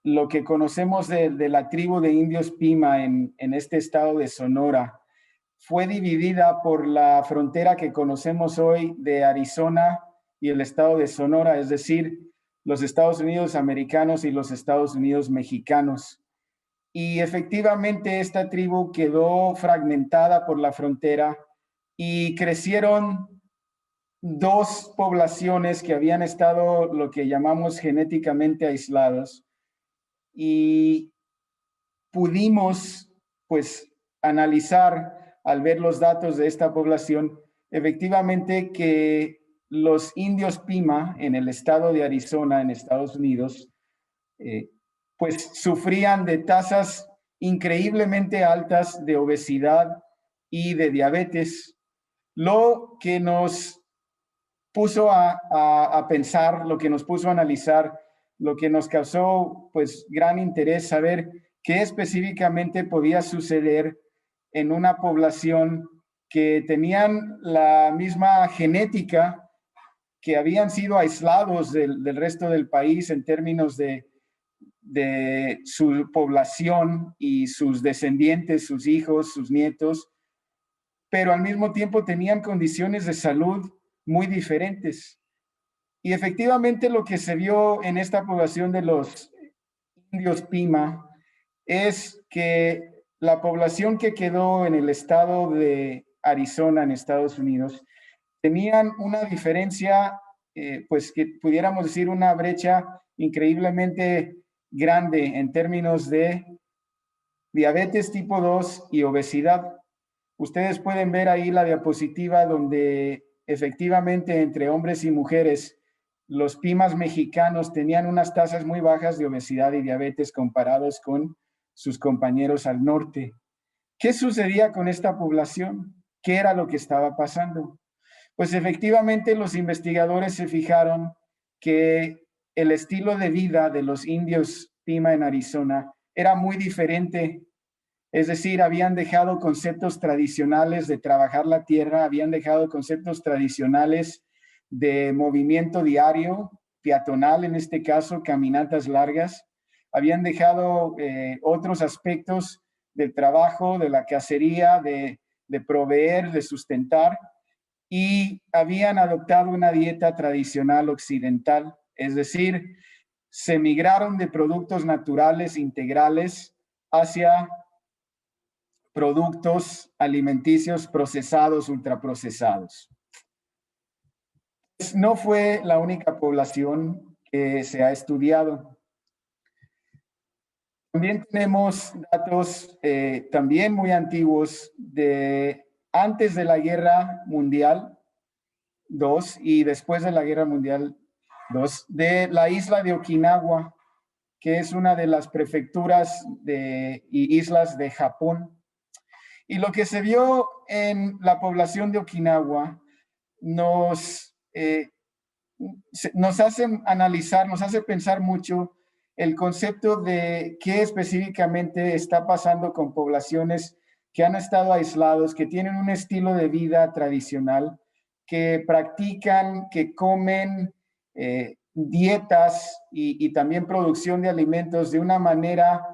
lo que conocemos de la tribu de indios Pima en este estado de Sonora fue dividida por la frontera que conocemos hoy de Arizona y el estado de Sonora, es decir, los Estados Unidos americanos y los Estados Unidos mexicanos. Y efectivamente esta tribu quedó fragmentada por la frontera y crecieron dos poblaciones que habían estado lo que llamamos genéticamente aisladas, y pudimos pues analizar al ver los datos de esta población efectivamente que los indios Pima en el estado de Arizona, en Estados Unidos, pues sufrían de tasas increíblemente altas de obesidad y de diabetes, lo que nos puso a pensar, lo que nos puso a analizar, lo que nos causó pues gran interés saber qué específicamente podía suceder en una población que tenían la misma genética, que habían sido aislados del resto del país en términos de su población y sus descendientes, sus hijos, sus nietos, pero al mismo tiempo tenían condiciones de salud muy diferentes. Y efectivamente lo que se vio en esta población de los indios Pima es que la población que quedó en el estado de Arizona, en Estados Unidos, tenían una diferencia, pues que pudiéramos decir una brecha increíblemente grande en términos de diabetes tipo 2 y obesidad. Ustedes pueden ver ahí la diapositiva donde efectivamente entre hombres y mujeres los Pimas mexicanos tenían unas tasas muy bajas de obesidad y diabetes comparados con sus compañeros al norte. ¿Qué sucedía con esta población? ¿Qué era lo que estaba pasando? Pues efectivamente los investigadores se fijaron que el estilo de vida de los indios Pima en Arizona era muy diferente. Es decir, habían dejado conceptos tradicionales de trabajar la tierra, habían dejado conceptos tradicionales de movimiento diario, peatonal en este caso, caminatas largas, habían dejado otros aspectos del trabajo, de la cacería, de proveer, de sustentar, y habían adoptado una dieta tradicional occidental, es decir, se migraron de productos naturales integrales hacia productos alimenticios procesados, ultraprocesados. No fue la única población que se ha estudiado. También tenemos datos también muy antiguos de antes de la Guerra Mundial II y después de la Guerra Mundial II, de la isla de Okinawa, que es una de las prefecturas y islas de Japón. Y lo que se vio en la población de Okinawa nos hace analizar, nos hace pensar mucho el concepto de qué específicamente está pasando con poblaciones que han estado aislados, que tienen un estilo de vida tradicional, que practican, que comen dietas y también producción de alimentos de una manera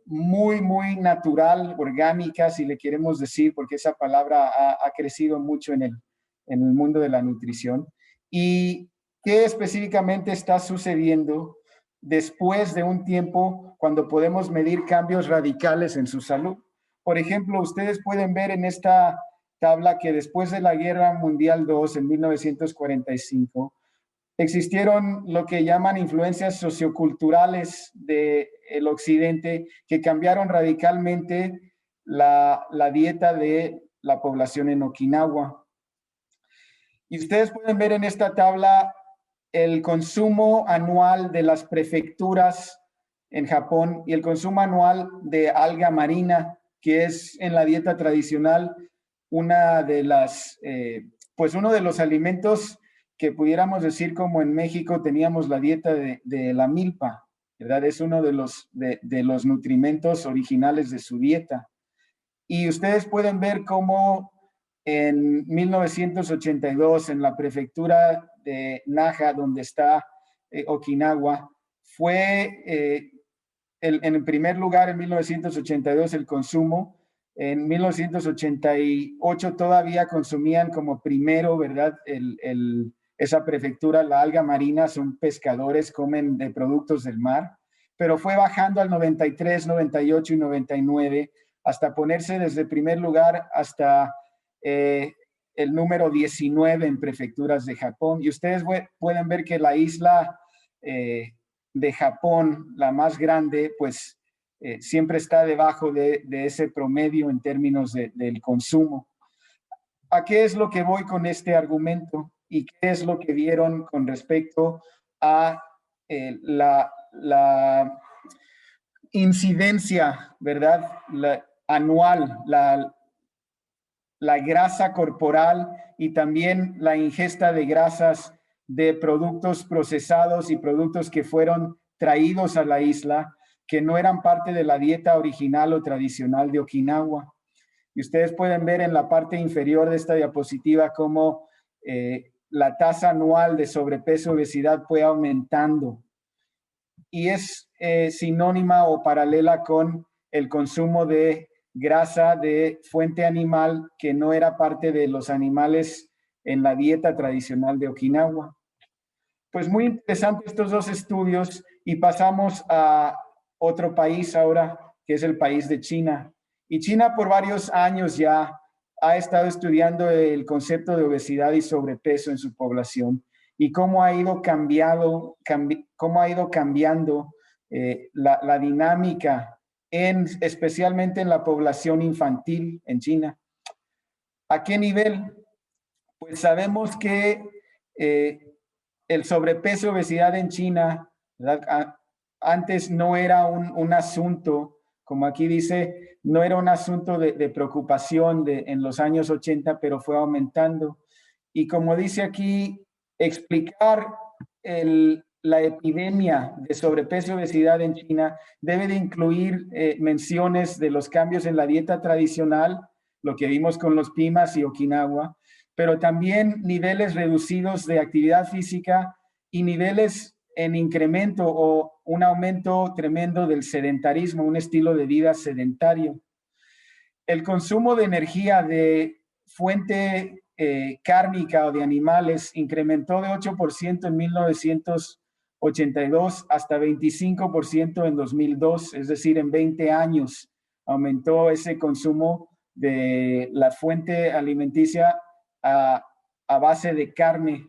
muy, muy natural, orgánica, si le queremos decir, porque esa palabra ha crecido mucho en el mundo de la nutrición. ¿Y qué específicamente está sucediendo después de un tiempo cuando podemos medir cambios radicales en su salud? Por ejemplo, ustedes pueden ver en esta tabla que después de la Guerra Mundial II, en 1945, existieron lo que llaman influencias socioculturales del occidente que cambiaron radicalmente la dieta de la población en Okinawa. Y ustedes pueden ver en esta tabla el consumo anual de las prefecturas en Japón y el consumo anual de alga marina, que es en la dieta tradicional una de las pues uno de los alimentos que pudiéramos decir como en México teníamos la dieta de la milpa, ¿verdad? Es uno de los nutrimentos originales de su dieta. Y ustedes pueden ver cómo en 1982, en la prefectura de Naha, donde está Okinawa, fue en primer lugar en 1982 el consumo. En 1988 todavía consumían como primero, ¿verdad? Esa prefectura, la alga marina, son pescadores, comen de productos del mar, pero fue bajando al 93, 98 y 99 hasta ponerse desde primer lugar hasta el número 19 en prefecturas de Japón. Y ustedes pueden ver que la isla de Japón, la más grande, pues siempre está debajo de ese promedio en términos del consumo. ¿A qué es lo que voy con este argumento? ¿Y qué es lo que vieron con respecto a la incidencia, ¿verdad? Anual, la grasa corporal y también la ingesta de grasas de productos procesados y productos que fueron traídos a la isla, que no eran parte de la dieta original o tradicional de Okinawa? Y ustedes pueden ver en la parte inferior de esta diapositiva cómo la tasa anual de sobrepeso y obesidad fue aumentando. Y es sinónima o paralela con el consumo de grasa de fuente animal que no era parte de los animales en la dieta tradicional de Okinawa. Pues muy interesante estos dos estudios, y pasamos a otro país ahora, que es el país de China. Y China por varios años ya ha estado estudiando el concepto de obesidad y sobrepeso en su población y cómo ha ido cambiando la dinámica, especialmente en la población infantil en China. ¿A qué nivel? Pues sabemos que el sobrepeso y obesidad en China, ¿verdad? Antes no era un asunto, como aquí dice, no era un asunto de preocupación en los años 80, pero fue aumentando. Y como dice aquí, explicar la epidemia de sobrepeso y obesidad en China debe de incluir menciones de los cambios en la dieta tradicional, lo que vimos con los Pimas y Okinawa, pero también niveles reducidos de actividad física y niveles en incremento o un aumento tremendo del sedentarismo, un estilo de vida sedentario. El consumo de energía de fuente cárnica o de animales incrementó de 8% en 1982 hasta 25% en 2002, es decir, en 20 años aumentó ese consumo de la fuente alimenticia a base de carne.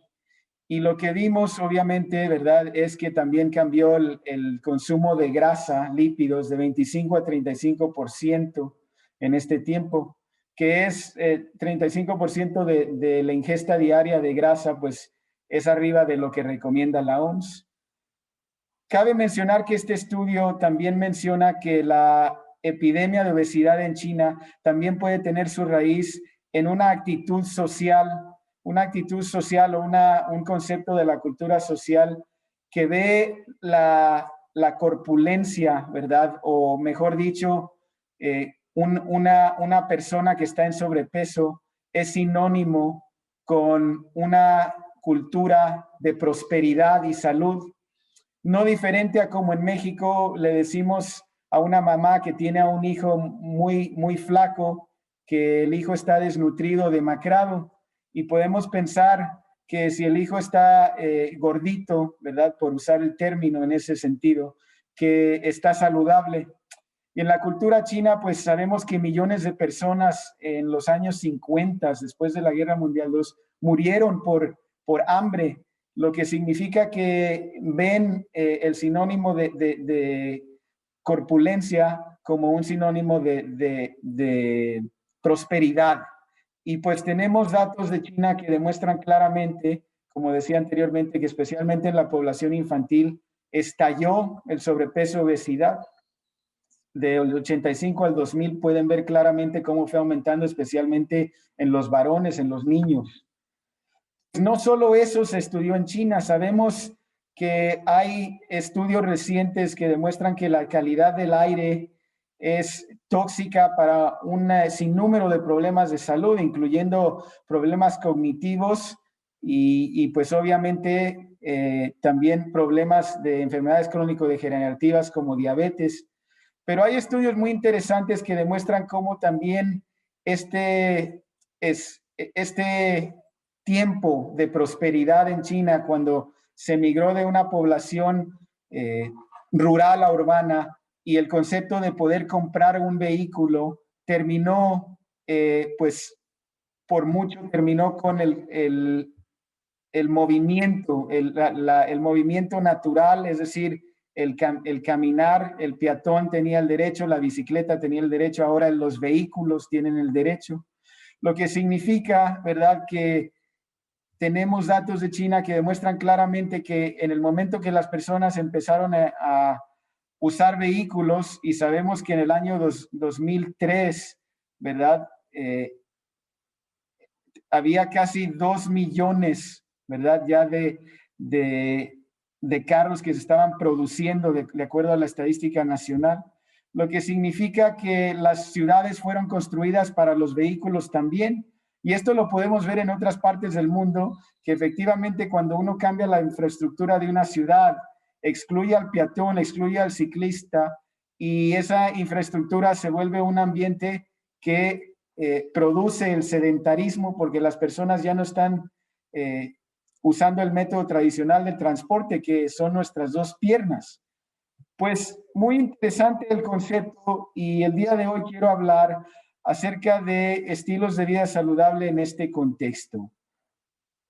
Y lo que vimos, obviamente, ¿verdad?, es que también cambió el consumo de grasa, lípidos, de 25 a 35% en este tiempo, que es 35% de la ingesta diaria de grasa, pues es arriba de lo que recomienda la OMS. Cabe mencionar que este estudio también menciona que la epidemia de obesidad en China también puede tener su raíz en una actitud social o un concepto de la cultura social que ve la corpulencia, ¿verdad? O mejor dicho, una persona que está en sobrepeso es sinónimo con una cultura de prosperidad y salud, no diferente a como en México le decimos a una mamá que tiene a un hijo muy, muy flaco, que el hijo está desnutrido, demacrado, y podemos pensar que si el hijo está gordito, ¿verdad?, por usar el término en ese sentido, que está saludable. Y en la cultura china, pues sabemos que millones de personas en los años 50, después de la Guerra Mundial II, murieron por hambre, lo que significa que ven el sinónimo de corpulencia como un sinónimo de prosperidad. Y pues tenemos datos de China que demuestran claramente, como decía anteriormente, que especialmente en la población infantil estalló el sobrepeso y obesidad. Del 85 al 2000 pueden ver claramente cómo fue aumentando, especialmente en los varones, en los niños. no solo eso se estudió en China, sabemos que hay estudios recientes que demuestran que la calidad del aire es tóxica para un sinnúmero de problemas de salud, incluyendo problemas cognitivos y pues obviamente también problemas de enfermedades crónico-degenerativas como diabetes. Pero hay estudios muy interesantes que demuestran cómo también este tiempo de prosperidad en China, cuando se migró de una población rural a urbana, y el concepto de poder comprar un vehículo terminó, pues por mucho, terminó con el movimiento, el movimiento natural, es decir, el caminar, el peatón tenía el derecho, la bicicleta tenía el derecho, ahora los vehículos tienen el derecho. Lo que significa, ¿verdad?, que tenemos datos de China que demuestran claramente que en el momento que las personas empezaron a usar vehículos, y sabemos que en el año 2003, ¿verdad?, había casi 2 millones, ¿verdad?, ya de carros que se estaban produciendo de acuerdo a la estadística nacional, lo que significa que las ciudades fueron construidas para los vehículos también. Y esto lo podemos ver en otras partes del mundo, que efectivamente cuando uno cambia la infraestructura de una ciudad, excluye al peatón, excluye al ciclista, y esa infraestructura se vuelve un ambiente que produce el sedentarismo, porque las personas ya no están usando el método tradicional de transporte, que son nuestras dos piernas. Pues muy interesante el concepto, y el día de hoy quiero hablar acerca de estilos de vida saludable en este contexto.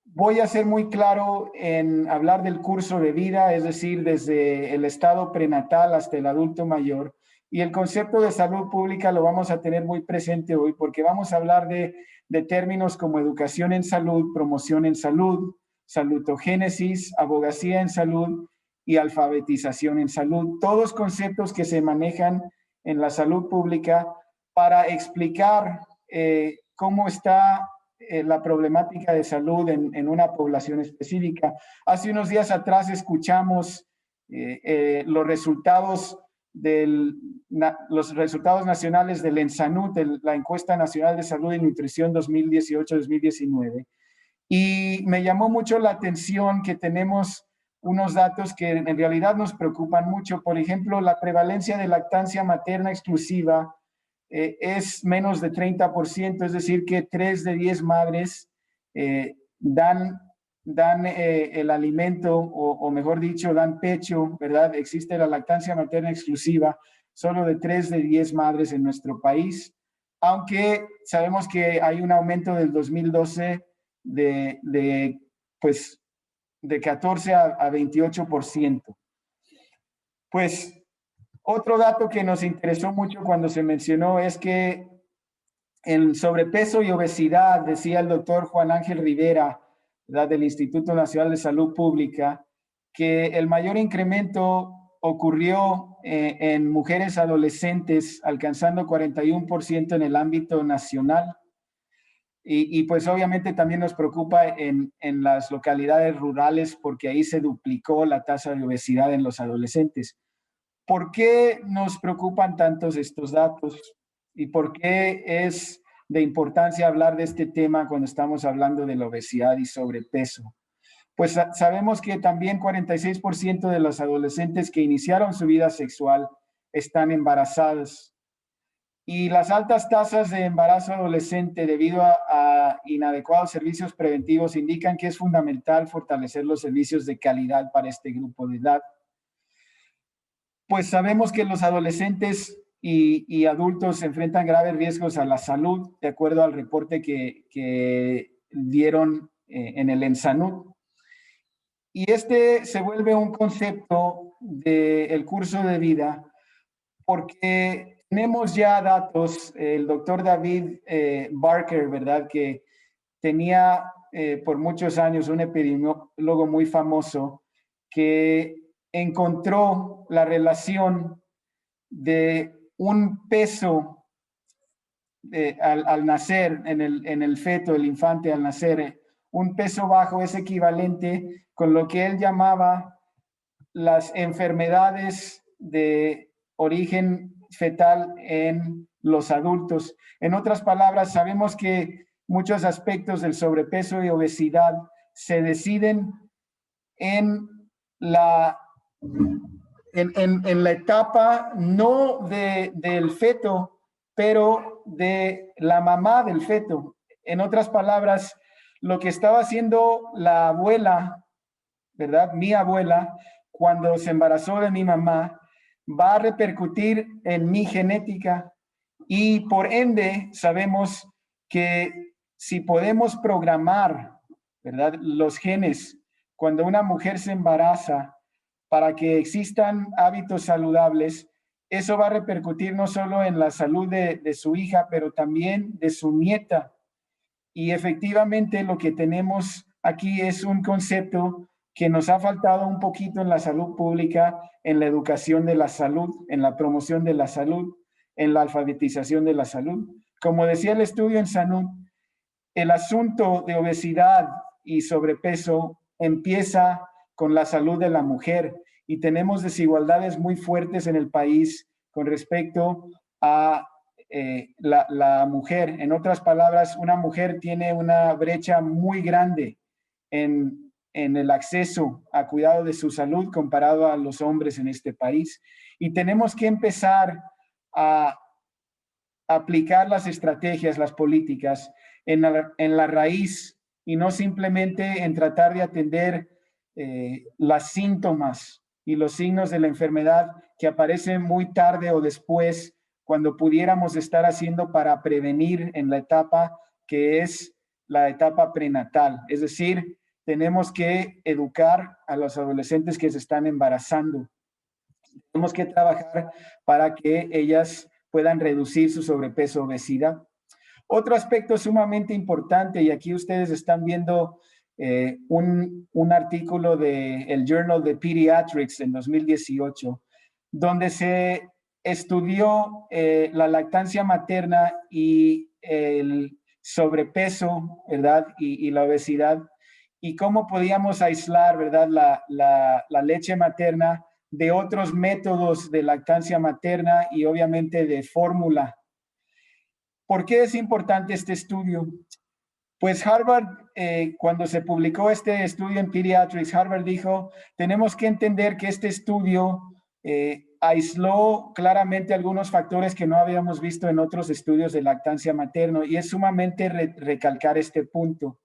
Voy a ser muy claro en hablar del curso de vida, es decir, desde el estado prenatal hasta el adulto mayor, y el concepto de salud pública lo vamos a tener muy presente hoy, porque vamos a hablar de términos como educación en salud, promoción en salud, salutogénesis, abogacía en salud y alfabetización en salud. Todos conceptos que se manejan en la salud pública para explicar cómo está la problemática de salud en una población específica. Hace unos días atrás escuchamos los resultados nacionales del ENSANUD, la Encuesta Nacional de Salud y Nutrición 2018-2019, y me llamó mucho la atención que tenemos unos datos que en realidad nos preocupan mucho. Por ejemplo, la prevalencia de lactancia materna exclusiva es menos de 30%, es decir, que 3 de 10 madres dan el alimento, o mejor dicho, dan pecho, ¿verdad? Existe la lactancia materna exclusiva solo de 3 de 10 madres en nuestro país, aunque sabemos que hay un aumento del 2012 de 14 a 28%. Pues otro dato que nos interesó mucho cuando se mencionó es que en sobrepeso y obesidad, decía el doctor Juan Ángel Rivera, ¿verdad?, del Instituto Nacional de Salud Pública, que el mayor incremento ocurrió en mujeres adolescentes, alcanzando 41% en el ámbito nacional. Y pues obviamente también nos preocupa en las localidades rurales, porque ahí se duplicó la tasa de obesidad en los adolescentes. ¿Por qué nos preocupan tantos estos datos? ¿Y por qué es de importancia hablar de este tema cuando estamos hablando de la obesidad y sobrepeso? Pues sabemos que también 46% de los adolescentes que iniciaron su vida sexual están embarazadas. Y las altas tasas de embarazo adolescente debido a inadecuados servicios preventivos indican que es fundamental fortalecer los servicios de calidad para este grupo de edad. Pues sabemos que los adolescentes y adultos se enfrentan graves riesgos a la salud, de acuerdo al reporte que dieron en el ENSANUD. Y este se vuelve un concepto del curso de vida, porque tenemos ya datos, el doctor David Barker, ¿verdad?, que tenía por muchos años un epidemiólogo muy famoso que encontró la relación de un peso al nacer, en el feto, el infante al nacer, un peso bajo es equivalente con lo que él llamaba las enfermedades de origen fetal en los adultos. En otras palabras, sabemos que muchos aspectos del sobrepeso y obesidad se deciden en la etapa no del feto, pero de la mamá del feto. En otras palabras, lo que estaba haciendo la abuela, ¿verdad? Mi abuela, cuando se embarazó de mi mamá, va a repercutir en mi genética y por ende sabemos que si podemos programar, ¿verdad?, los genes cuando una mujer se embaraza para que existan hábitos saludables, eso va a repercutir no solo en la salud de su hija, pero también de su nieta. Y efectivamente lo que tenemos aquí es un concepto que nos ha faltado un poquito en la salud pública, en la educación de la salud, en la promoción de la salud, en la alfabetización de la salud. Como decía el estudio en salud, el asunto de obesidad y sobrepeso empieza con la salud de la mujer y tenemos desigualdades muy fuertes en el país con respecto a la mujer. En otras palabras, una mujer tiene una brecha muy grande en el acceso a cuidado de su salud comparado a los hombres en este país. Y tenemos que empezar a aplicar las estrategias, las políticas en la raíz y no simplemente en tratar de atender las síntomas y los signos de la enfermedad que aparecen muy tarde o después cuando pudiéramos estar haciendo para prevenir en la etapa que es la etapa prenatal. Es decir, tenemos que educar a los adolescentes que se están embarazando. Tenemos que trabajar para que ellas puedan reducir su sobrepeso, obesidad. Otro aspecto sumamente importante, y aquí ustedes están viendo un artículo del Journal de Pediatrics en 2018, donde se estudió la lactancia materna y el sobrepeso, ¿verdad? Y la obesidad, y cómo podíamos aislar, ¿verdad?, la leche materna de otros métodos de lactancia materna y obviamente de fórmula. ¿Por qué es importante este estudio? Pues Harvard, cuando se publicó este estudio en Pediatrics, Harvard dijo, tenemos que entender que este estudio aisló claramente algunos factores que no habíamos visto en otros estudios de lactancia materna y es sumamente recalcar este punto,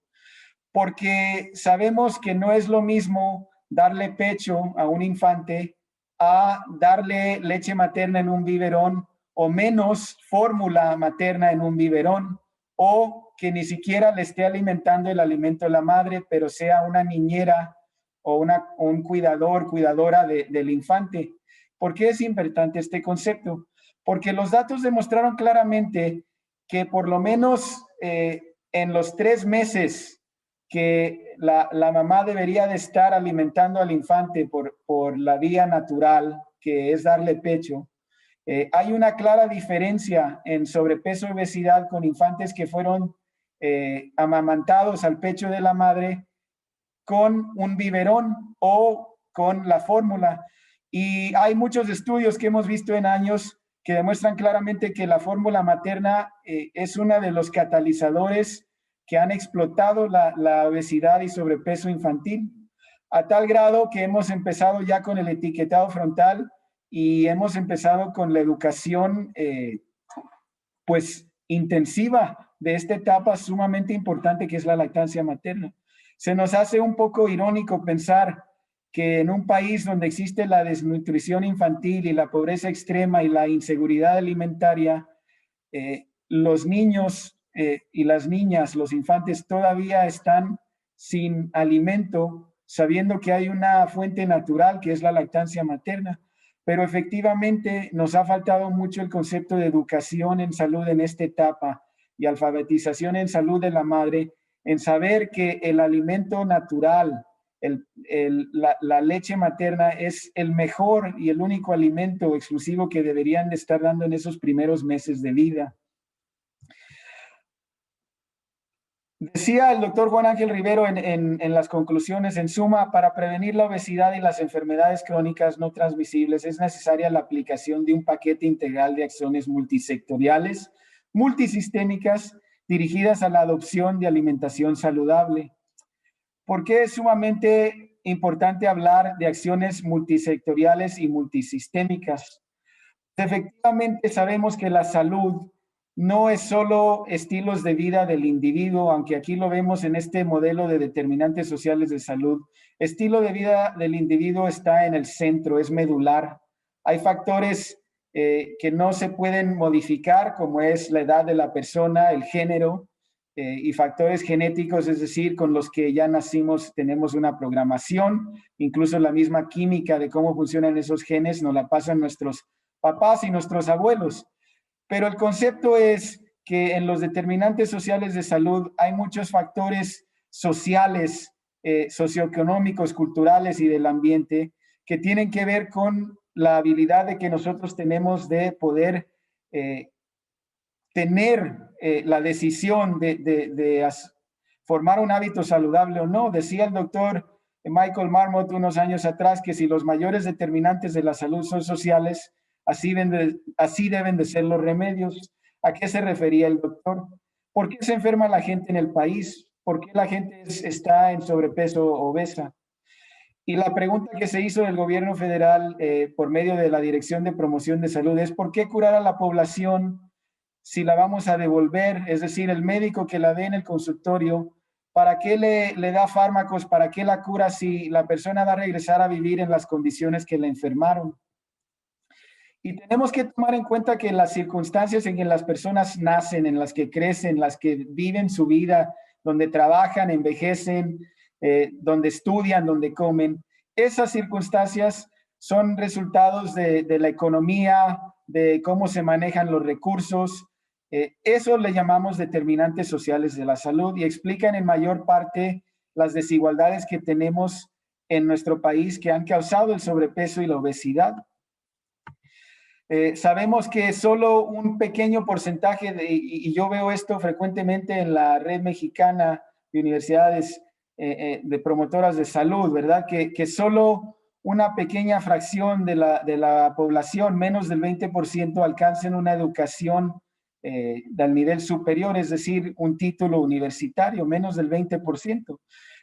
porque sabemos que no es lo mismo darle pecho a un infante a darle leche materna en un biberón o menos fórmula materna en un biberón, o que ni siquiera le esté alimentando el alimento de la madre, pero sea una niñera o un cuidadora del infante. ¿Por qué es importante este concepto? Porque los datos demostraron claramente que por lo menos en los 3 meses que la mamá debería de estar alimentando al infante por la vía natural, que es darle pecho, hay una clara diferencia en sobrepeso y obesidad con infantes que fueron amamantados al pecho de la madre con un biberón o con la fórmula. Y hay muchos estudios que hemos visto en años que demuestran claramente que la fórmula materna es uno de los catalizadores que han explotado la obesidad y sobrepeso infantil, a tal grado que hemos empezado ya con el etiquetado frontal y hemos empezado con la educación pues intensiva de esta etapa sumamente importante que es la lactancia materna. Se nos hace un poco irónico pensar que en un país donde existe la desnutrición infantil y la pobreza extrema y la inseguridad alimentaria, los niños y las niñas, los infantes todavía están sin alimento, sabiendo que hay una fuente natural que es la lactancia materna. Pero efectivamente nos ha faltado mucho el concepto de educación en salud en esta etapa y alfabetización en salud de la madre, en saber que el alimento natural, la leche materna es el mejor y el único alimento exclusivo que deberían de estar dando en esos primeros meses de vida. Decía el doctor Juan Ángel Rivero en las conclusiones, en suma, para prevenir la obesidad y las enfermedades crónicas no transmisibles es necesaria la aplicación de un paquete integral de acciones multisectoriales, multisistémicas, dirigidas a la adopción de alimentación saludable. ¿Por qué es sumamente importante hablar de acciones multisectoriales y multisistémicas? Efectivamente, sabemos que la salud no es solo estilos de vida del individuo, aunque aquí lo vemos en este modelo de determinantes sociales de salud. Estilo de vida del individuo está en el centro, es medular. Hay factores que no se pueden modificar, como es la edad de la persona, el género, y factores genéticos, es decir, con los que ya nacimos tenemos una programación, incluso la misma química de cómo funcionan esos genes nos la pasan nuestros papás y nuestros abuelos. Pero el concepto es que en los determinantes sociales de salud hay muchos factores sociales, socioeconómicos, culturales y del ambiente que tienen que ver con la habilidad de que nosotros tenemos de poder tener la decisión de formar un hábito saludable o no. Decía el doctor Michael Marmot unos años atrás que si los mayores determinantes de la salud son sociales, así deben de ser los remedios. ¿A qué se refería el doctor? ¿Por qué se enferma la gente en el país? ¿Por qué la gente está en sobrepeso o obesa? Y la pregunta que se hizo del gobierno federal por medio de la Dirección de Promoción de Salud es ¿por qué curar a la población si la vamos a devolver? Es decir, el médico que la ve en el consultorio, ¿para qué le da fármacos? ¿Para qué la cura si la persona va a regresar a vivir en las condiciones que la enfermaron? Y tenemos que tomar en cuenta que las circunstancias en que las personas nacen, en las que crecen, las que viven su vida, donde trabajan, envejecen, donde estudian, donde comen, esas circunstancias son resultados de la economía, de cómo se manejan los recursos. Eso le llamamos determinantes sociales de la salud y explican en mayor parte las desigualdades que tenemos en nuestro país que han causado el sobrepeso y la obesidad. Sabemos que solo un pequeño porcentaje, y yo veo esto frecuentemente en la red mexicana de universidades de promotoras de salud, ¿verdad? Que solo una pequeña fracción de la población, menos del 20%, alcancen una educación del nivel superior, es decir, un título universitario, menos del 20%.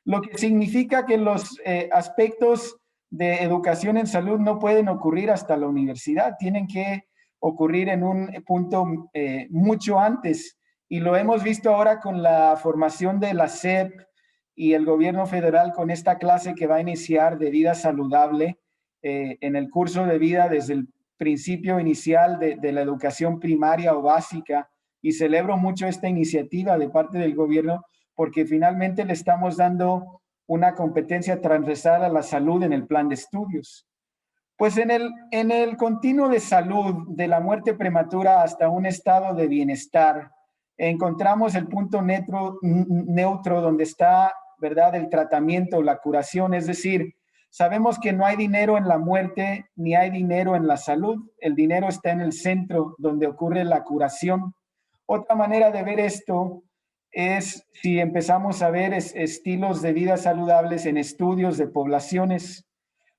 Lo que significa que los aspectos de educación en salud no pueden ocurrir hasta la universidad, tienen que ocurrir en un punto mucho antes. Y lo hemos visto ahora con la formación de la SEP y el gobierno federal con esta clase que va a iniciar de vida saludable en el curso de vida desde el principio inicial de la educación primaria o básica. Y celebro mucho esta iniciativa de parte del gobierno porque finalmente le estamos dando una competencia transversal a la salud en el plan de estudios. Pues en el continuo de salud, de la muerte prematura hasta un estado de bienestar, encontramos el punto neutro donde está, ¿verdad?, el tratamiento, la curación, es decir, sabemos que no hay dinero en la muerte ni hay dinero en la salud, el dinero está en el centro donde ocurre la curación. Otra manera de ver esto es si empezamos a ver estilos de vida saludables en estudios de poblaciones.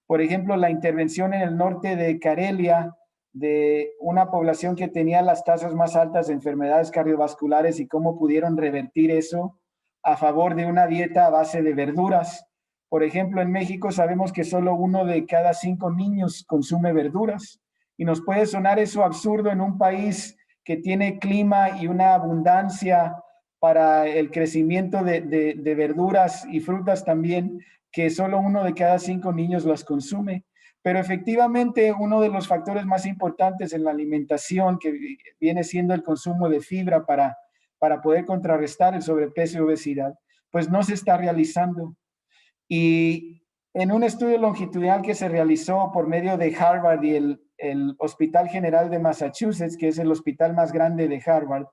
Por ejemplo, la intervención en el norte de Karelia de una población que tenía las tasas más altas de enfermedades cardiovasculares y cómo pudieron revertir eso a favor de una dieta a base de verduras. Por ejemplo, en México sabemos que solo 1 de cada 5 niños consume verduras y nos puede sonar eso absurdo en un país que tiene clima y una abundancia para el crecimiento de verduras y frutas también, que solo 1 de cada 5 niños las consume. Pero efectivamente uno de los factores más importantes en la alimentación, que viene siendo el consumo de fibra para poder contrarrestar el sobrepeso y obesidad, pues no se está realizando. Y en un estudio longitudinal que se realizó por medio de Harvard y el Hospital General de Massachusetts, que es el hospital más grande de Harvard,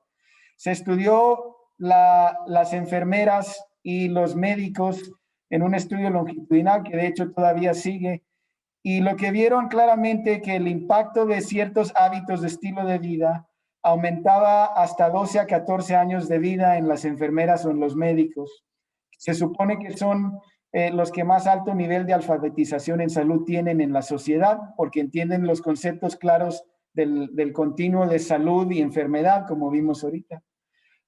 se estudió las enfermeras y los médicos en un estudio longitudinal que de hecho todavía sigue, y lo que vieron claramente que el impacto de ciertos hábitos de estilo de vida aumentaba hasta 12 a 14 años de vida en las enfermeras o en los médicos. Se supone que son los que más alto nivel de alfabetización en salud tienen en la sociedad, porque entienden los conceptos claros del continuo de salud y enfermedad, como vimos ahorita.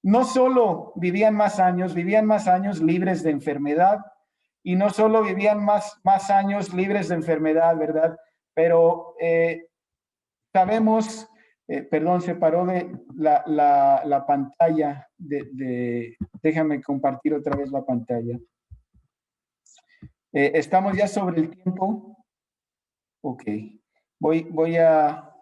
No solo vivían más años libres de enfermedad, y no solo vivían más años libres de enfermedad, ¿verdad? Pero sabemos, perdón, se paró de la pantalla, déjame compartir otra vez la pantalla. Estamos ya sobre el tiempo. Ok, voy a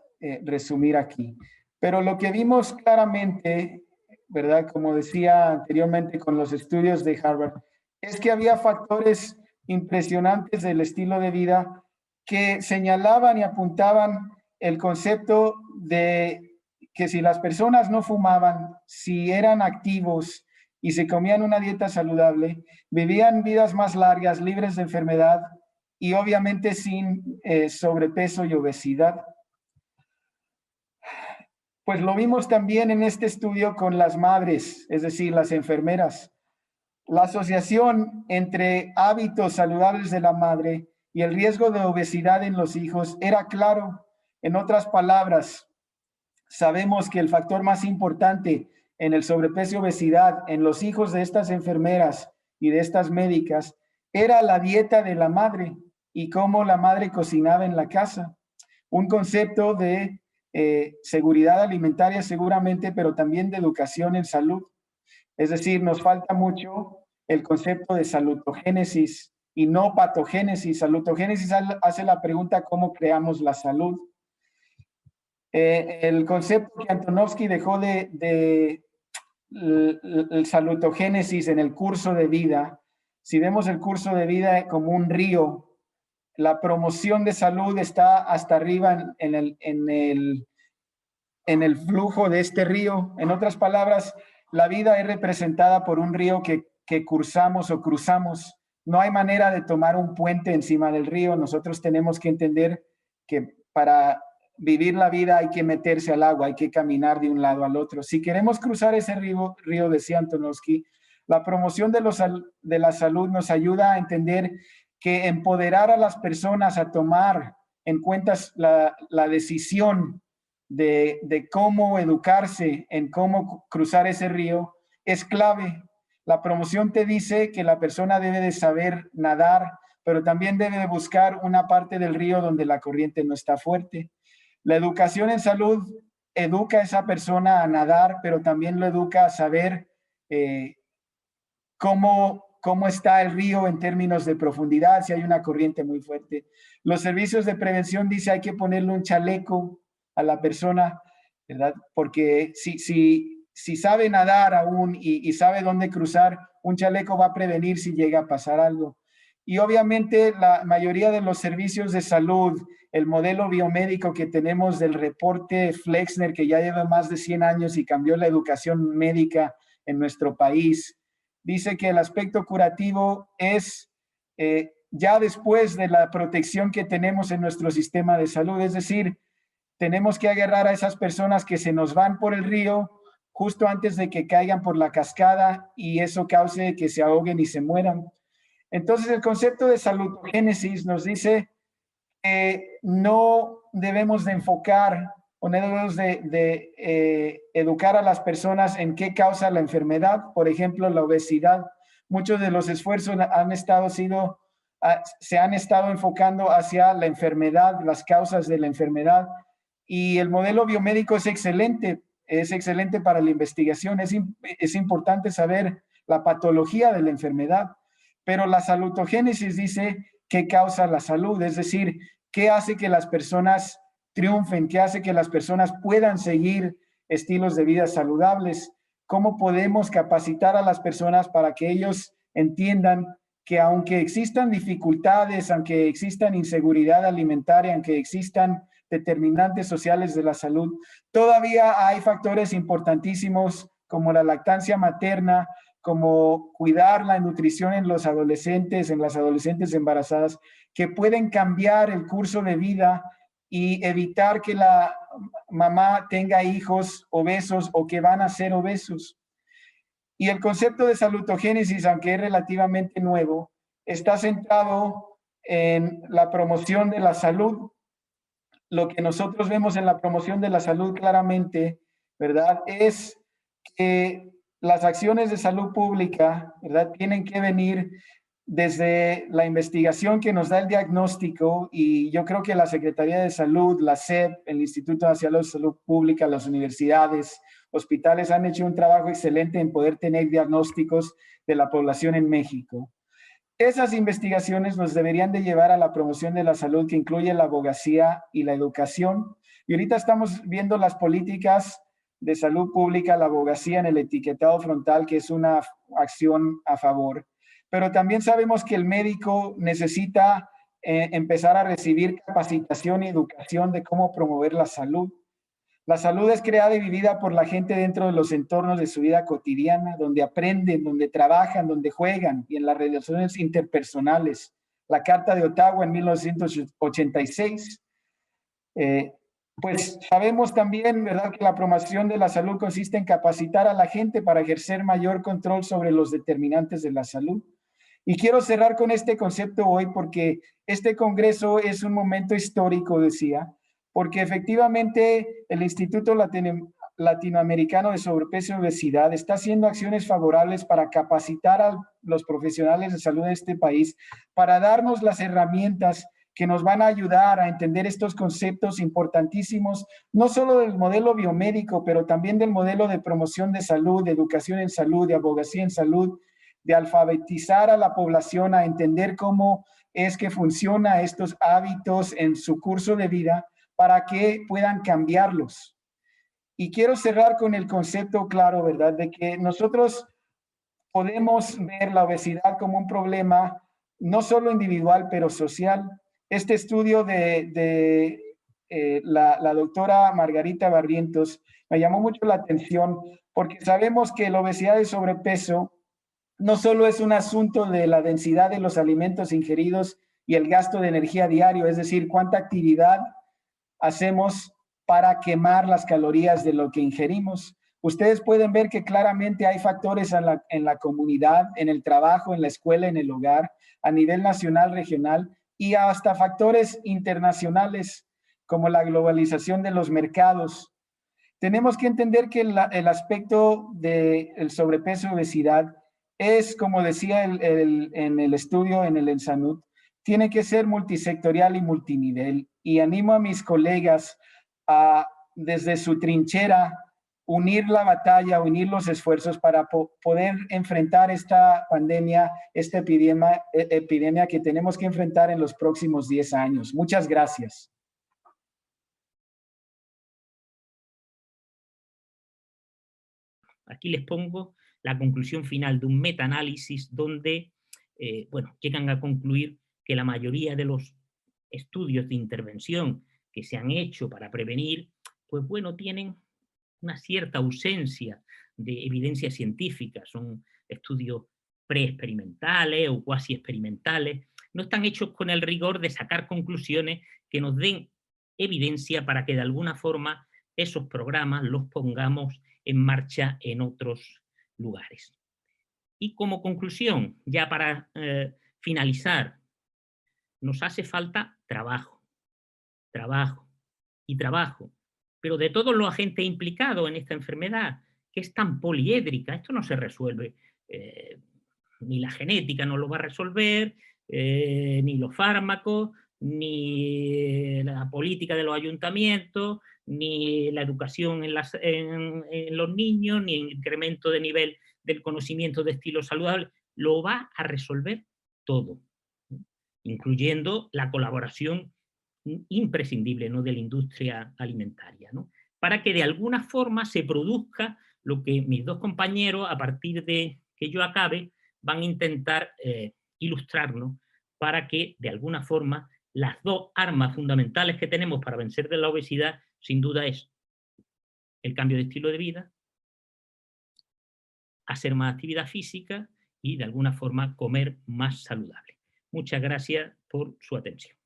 resumir aquí. Pero lo que vimos claramente, ¿verdad? Como decía anteriormente con los estudios de Harvard, es que había factores impresionantes del estilo de vida que señalaban y apuntaban el concepto de que si las personas no fumaban, si eran activos y se comían una dieta saludable, vivían vidas más largas, libres de enfermedad y obviamente sin sobrepeso y obesidad. Pues lo vimos también en este estudio con las madres, es decir, las enfermeras. La asociación entre hábitos saludables de la madre y el riesgo de obesidad en los hijos era claro. En otras palabras, sabemos que el factor más importante en el sobrepeso y obesidad en los hijos de estas enfermeras y de estas médicas era la dieta de la madre y cómo la madre cocinaba en la casa. Un concepto de seguridad alimentaria seguramente, pero también de educación en salud. Es decir, nos falta mucho el concepto de salutogénesis y no patogénesis. Salutogénesis hace la pregunta cómo creamos la salud. El concepto que Antonovsky dejó de el salutogénesis en el curso de vida, si vemos el curso de vida como un río, la promoción de salud está hasta arriba en el flujo de este río. En otras palabras, la vida es representada por un río que cursamos o cruzamos. No hay manera de tomar un puente encima del río. Nosotros tenemos que entender que para vivir la vida hay que meterse al agua, hay que caminar de un lado al otro. Si queremos cruzar ese río decía Antonovsky, la promoción de la salud nos ayuda a entender que empoderar a las personas a tomar en cuenta la decisión de cómo educarse, en cómo cruzar ese río, es clave. La promoción te dice que la persona debe de saber nadar, pero también debe de buscar una parte del río donde la corriente no está fuerte. La educación en salud educa a esa persona a nadar, pero también lo educa a saber cómo está el río en términos de profundidad, si hay una corriente muy fuerte. Los servicios de prevención dice hay que ponerle un chaleco a la persona, ¿verdad? Porque si sabe nadar aún y sabe dónde cruzar, un chaleco va a prevenir si llega a pasar algo. Y obviamente la mayoría de los servicios de salud, el modelo biomédico que tenemos del reporte Flexner, que ya lleva más de 100 años y cambió la educación médica en nuestro país, dice que el aspecto curativo es ya después de la protección que tenemos en nuestro sistema de salud. Es decir, tenemos que agarrar a esas personas que se nos van por el río justo antes de que caigan por la cascada y eso cause que se ahoguen y se mueran. Entonces, el concepto de salutogénesis nos dice que no debemos de enfocar o no debemos de educar a las personas en qué causa la enfermedad, por ejemplo, la obesidad. Muchos de los esfuerzos se han estado enfocando hacia la enfermedad, las causas de la enfermedad, y el modelo biomédico es excelente para la investigación. Es importante saber la patología de la enfermedad, pero la salutogénesis dice qué causa la salud, es decir, qué hace que las personas triunfen, qué hace que las personas puedan seguir estilos de vida saludables, cómo podemos capacitar a las personas para que ellos entiendan que aunque existan dificultades, aunque existan inseguridad alimentaria, aunque existan determinantes sociales de la salud, todavía hay factores importantísimos como la lactancia materna, como cuidar la nutrición en los adolescentes, en las adolescentes embarazadas, que pueden cambiar el curso de vida y evitar que la mamá tenga hijos obesos o que van a ser obesos. Y el concepto de salutogénesis, aunque es relativamente nuevo, está centrado en la promoción de la salud. Lo que nosotros vemos en la promoción de la salud claramente, ¿verdad?, es que las acciones de salud pública, ¿verdad?, tienen que venir desde la investigación que nos da el diagnóstico, y yo creo que la Secretaría de Salud, la SEP, el Instituto Nacional de Salud Pública, las universidades, hospitales han hecho un trabajo excelente en poder tener diagnósticos de la población en México. Esas investigaciones nos deberían de llevar a la promoción de la salud, que incluye la abogacía y la educación. Y ahorita estamos viendo las políticas de salud pública, la abogacía en el etiquetado frontal, que es una acción a favor. Pero también sabemos que el médico necesita empezar a recibir capacitación y educación de cómo promover la salud. La salud es creada y vivida por la gente dentro de los entornos de su vida cotidiana, donde aprenden, donde trabajan, donde juegan, y en las relaciones interpersonales. La Carta de Ottawa en 1986. Pues sabemos también, ¿verdad?, que la promoción de la salud consiste en capacitar a la gente para ejercer mayor control sobre los determinantes de la salud. Y quiero cerrar con este concepto hoy porque este congreso es un momento histórico, decía, porque efectivamente el Instituto Latinoamericano de Sobrepeso y Obesidad está haciendo acciones favorables para capacitar a los profesionales de salud de este país, para darnos las herramientas que nos van a ayudar a entender estos conceptos importantísimos, no solo del modelo biomédico, pero también del modelo de promoción de salud, de educación en salud, de abogacía en salud, de alfabetizar a la población a entender cómo es que funcionan estos hábitos en su curso de vida para que puedan cambiarlos. Y quiero cerrar con el concepto claro, ¿verdad?, de que nosotros podemos ver la obesidad como un problema no solo individual, pero social. Este estudio de la doctora Margarita Barrientos me llamó mucho la atención porque sabemos que la obesidad y sobrepeso no solo es un asunto de la densidad de los alimentos ingeridos y el gasto de energía diario, es decir, cuánta actividad hacemos para quemar las calorías de lo que ingerimos. Ustedes pueden ver que claramente hay factores en la comunidad, en el trabajo, en la escuela, en el hogar, a nivel nacional, regional y hasta factores internacionales como la globalización de los mercados. Tenemos que entender que el aspecto del sobrepeso y obesidad es, como decía en el estudio, en el ENSANUD, tiene que ser multisectorial y multinivel. Y animo a mis colegas a, desde su trinchera, unir la batalla, unir los esfuerzos para poder enfrentar esta pandemia, esta epidemia que tenemos que enfrentar en los próximos 10 años. Muchas gracias. Aquí les pongo la conclusión final de un metaanálisis donde, llegan a concluir que la mayoría de los estudios de intervención que se han hecho para prevenir, tienen una cierta ausencia de evidencia científica. Son estudios preexperimentales o cuasi experimentales. No están hechos con el rigor de sacar conclusiones que nos den evidencia para que de alguna forma esos programas los pongamos en marcha en otros lugares. Y como conclusión, ya para finalizar, nos hace falta trabajo, trabajo y trabajo, pero de todos los agentes implicados en esta enfermedad, que es tan poliédrica. Esto no se resuelve, ni la genética no lo va a resolver, ni los fármacos, ni la política de los ayuntamientos, ni la educación en los niños, ni el incremento de nivel del conocimiento de estilo saludable. Lo va a resolver todo, incluyendo la colaboración imprescindible, ¿no?, de la industria alimentaria, ¿no?, para que de alguna forma se produzca lo que mis dos compañeros, a partir de que yo acabe, van a intentar ilustrarnos, para que de alguna forma las dos armas fundamentales que tenemos para vencer de la obesidad, sin duda, es el cambio de estilo de vida, hacer más actividad física y de alguna forma comer más saludable. Muchas gracias por su atención.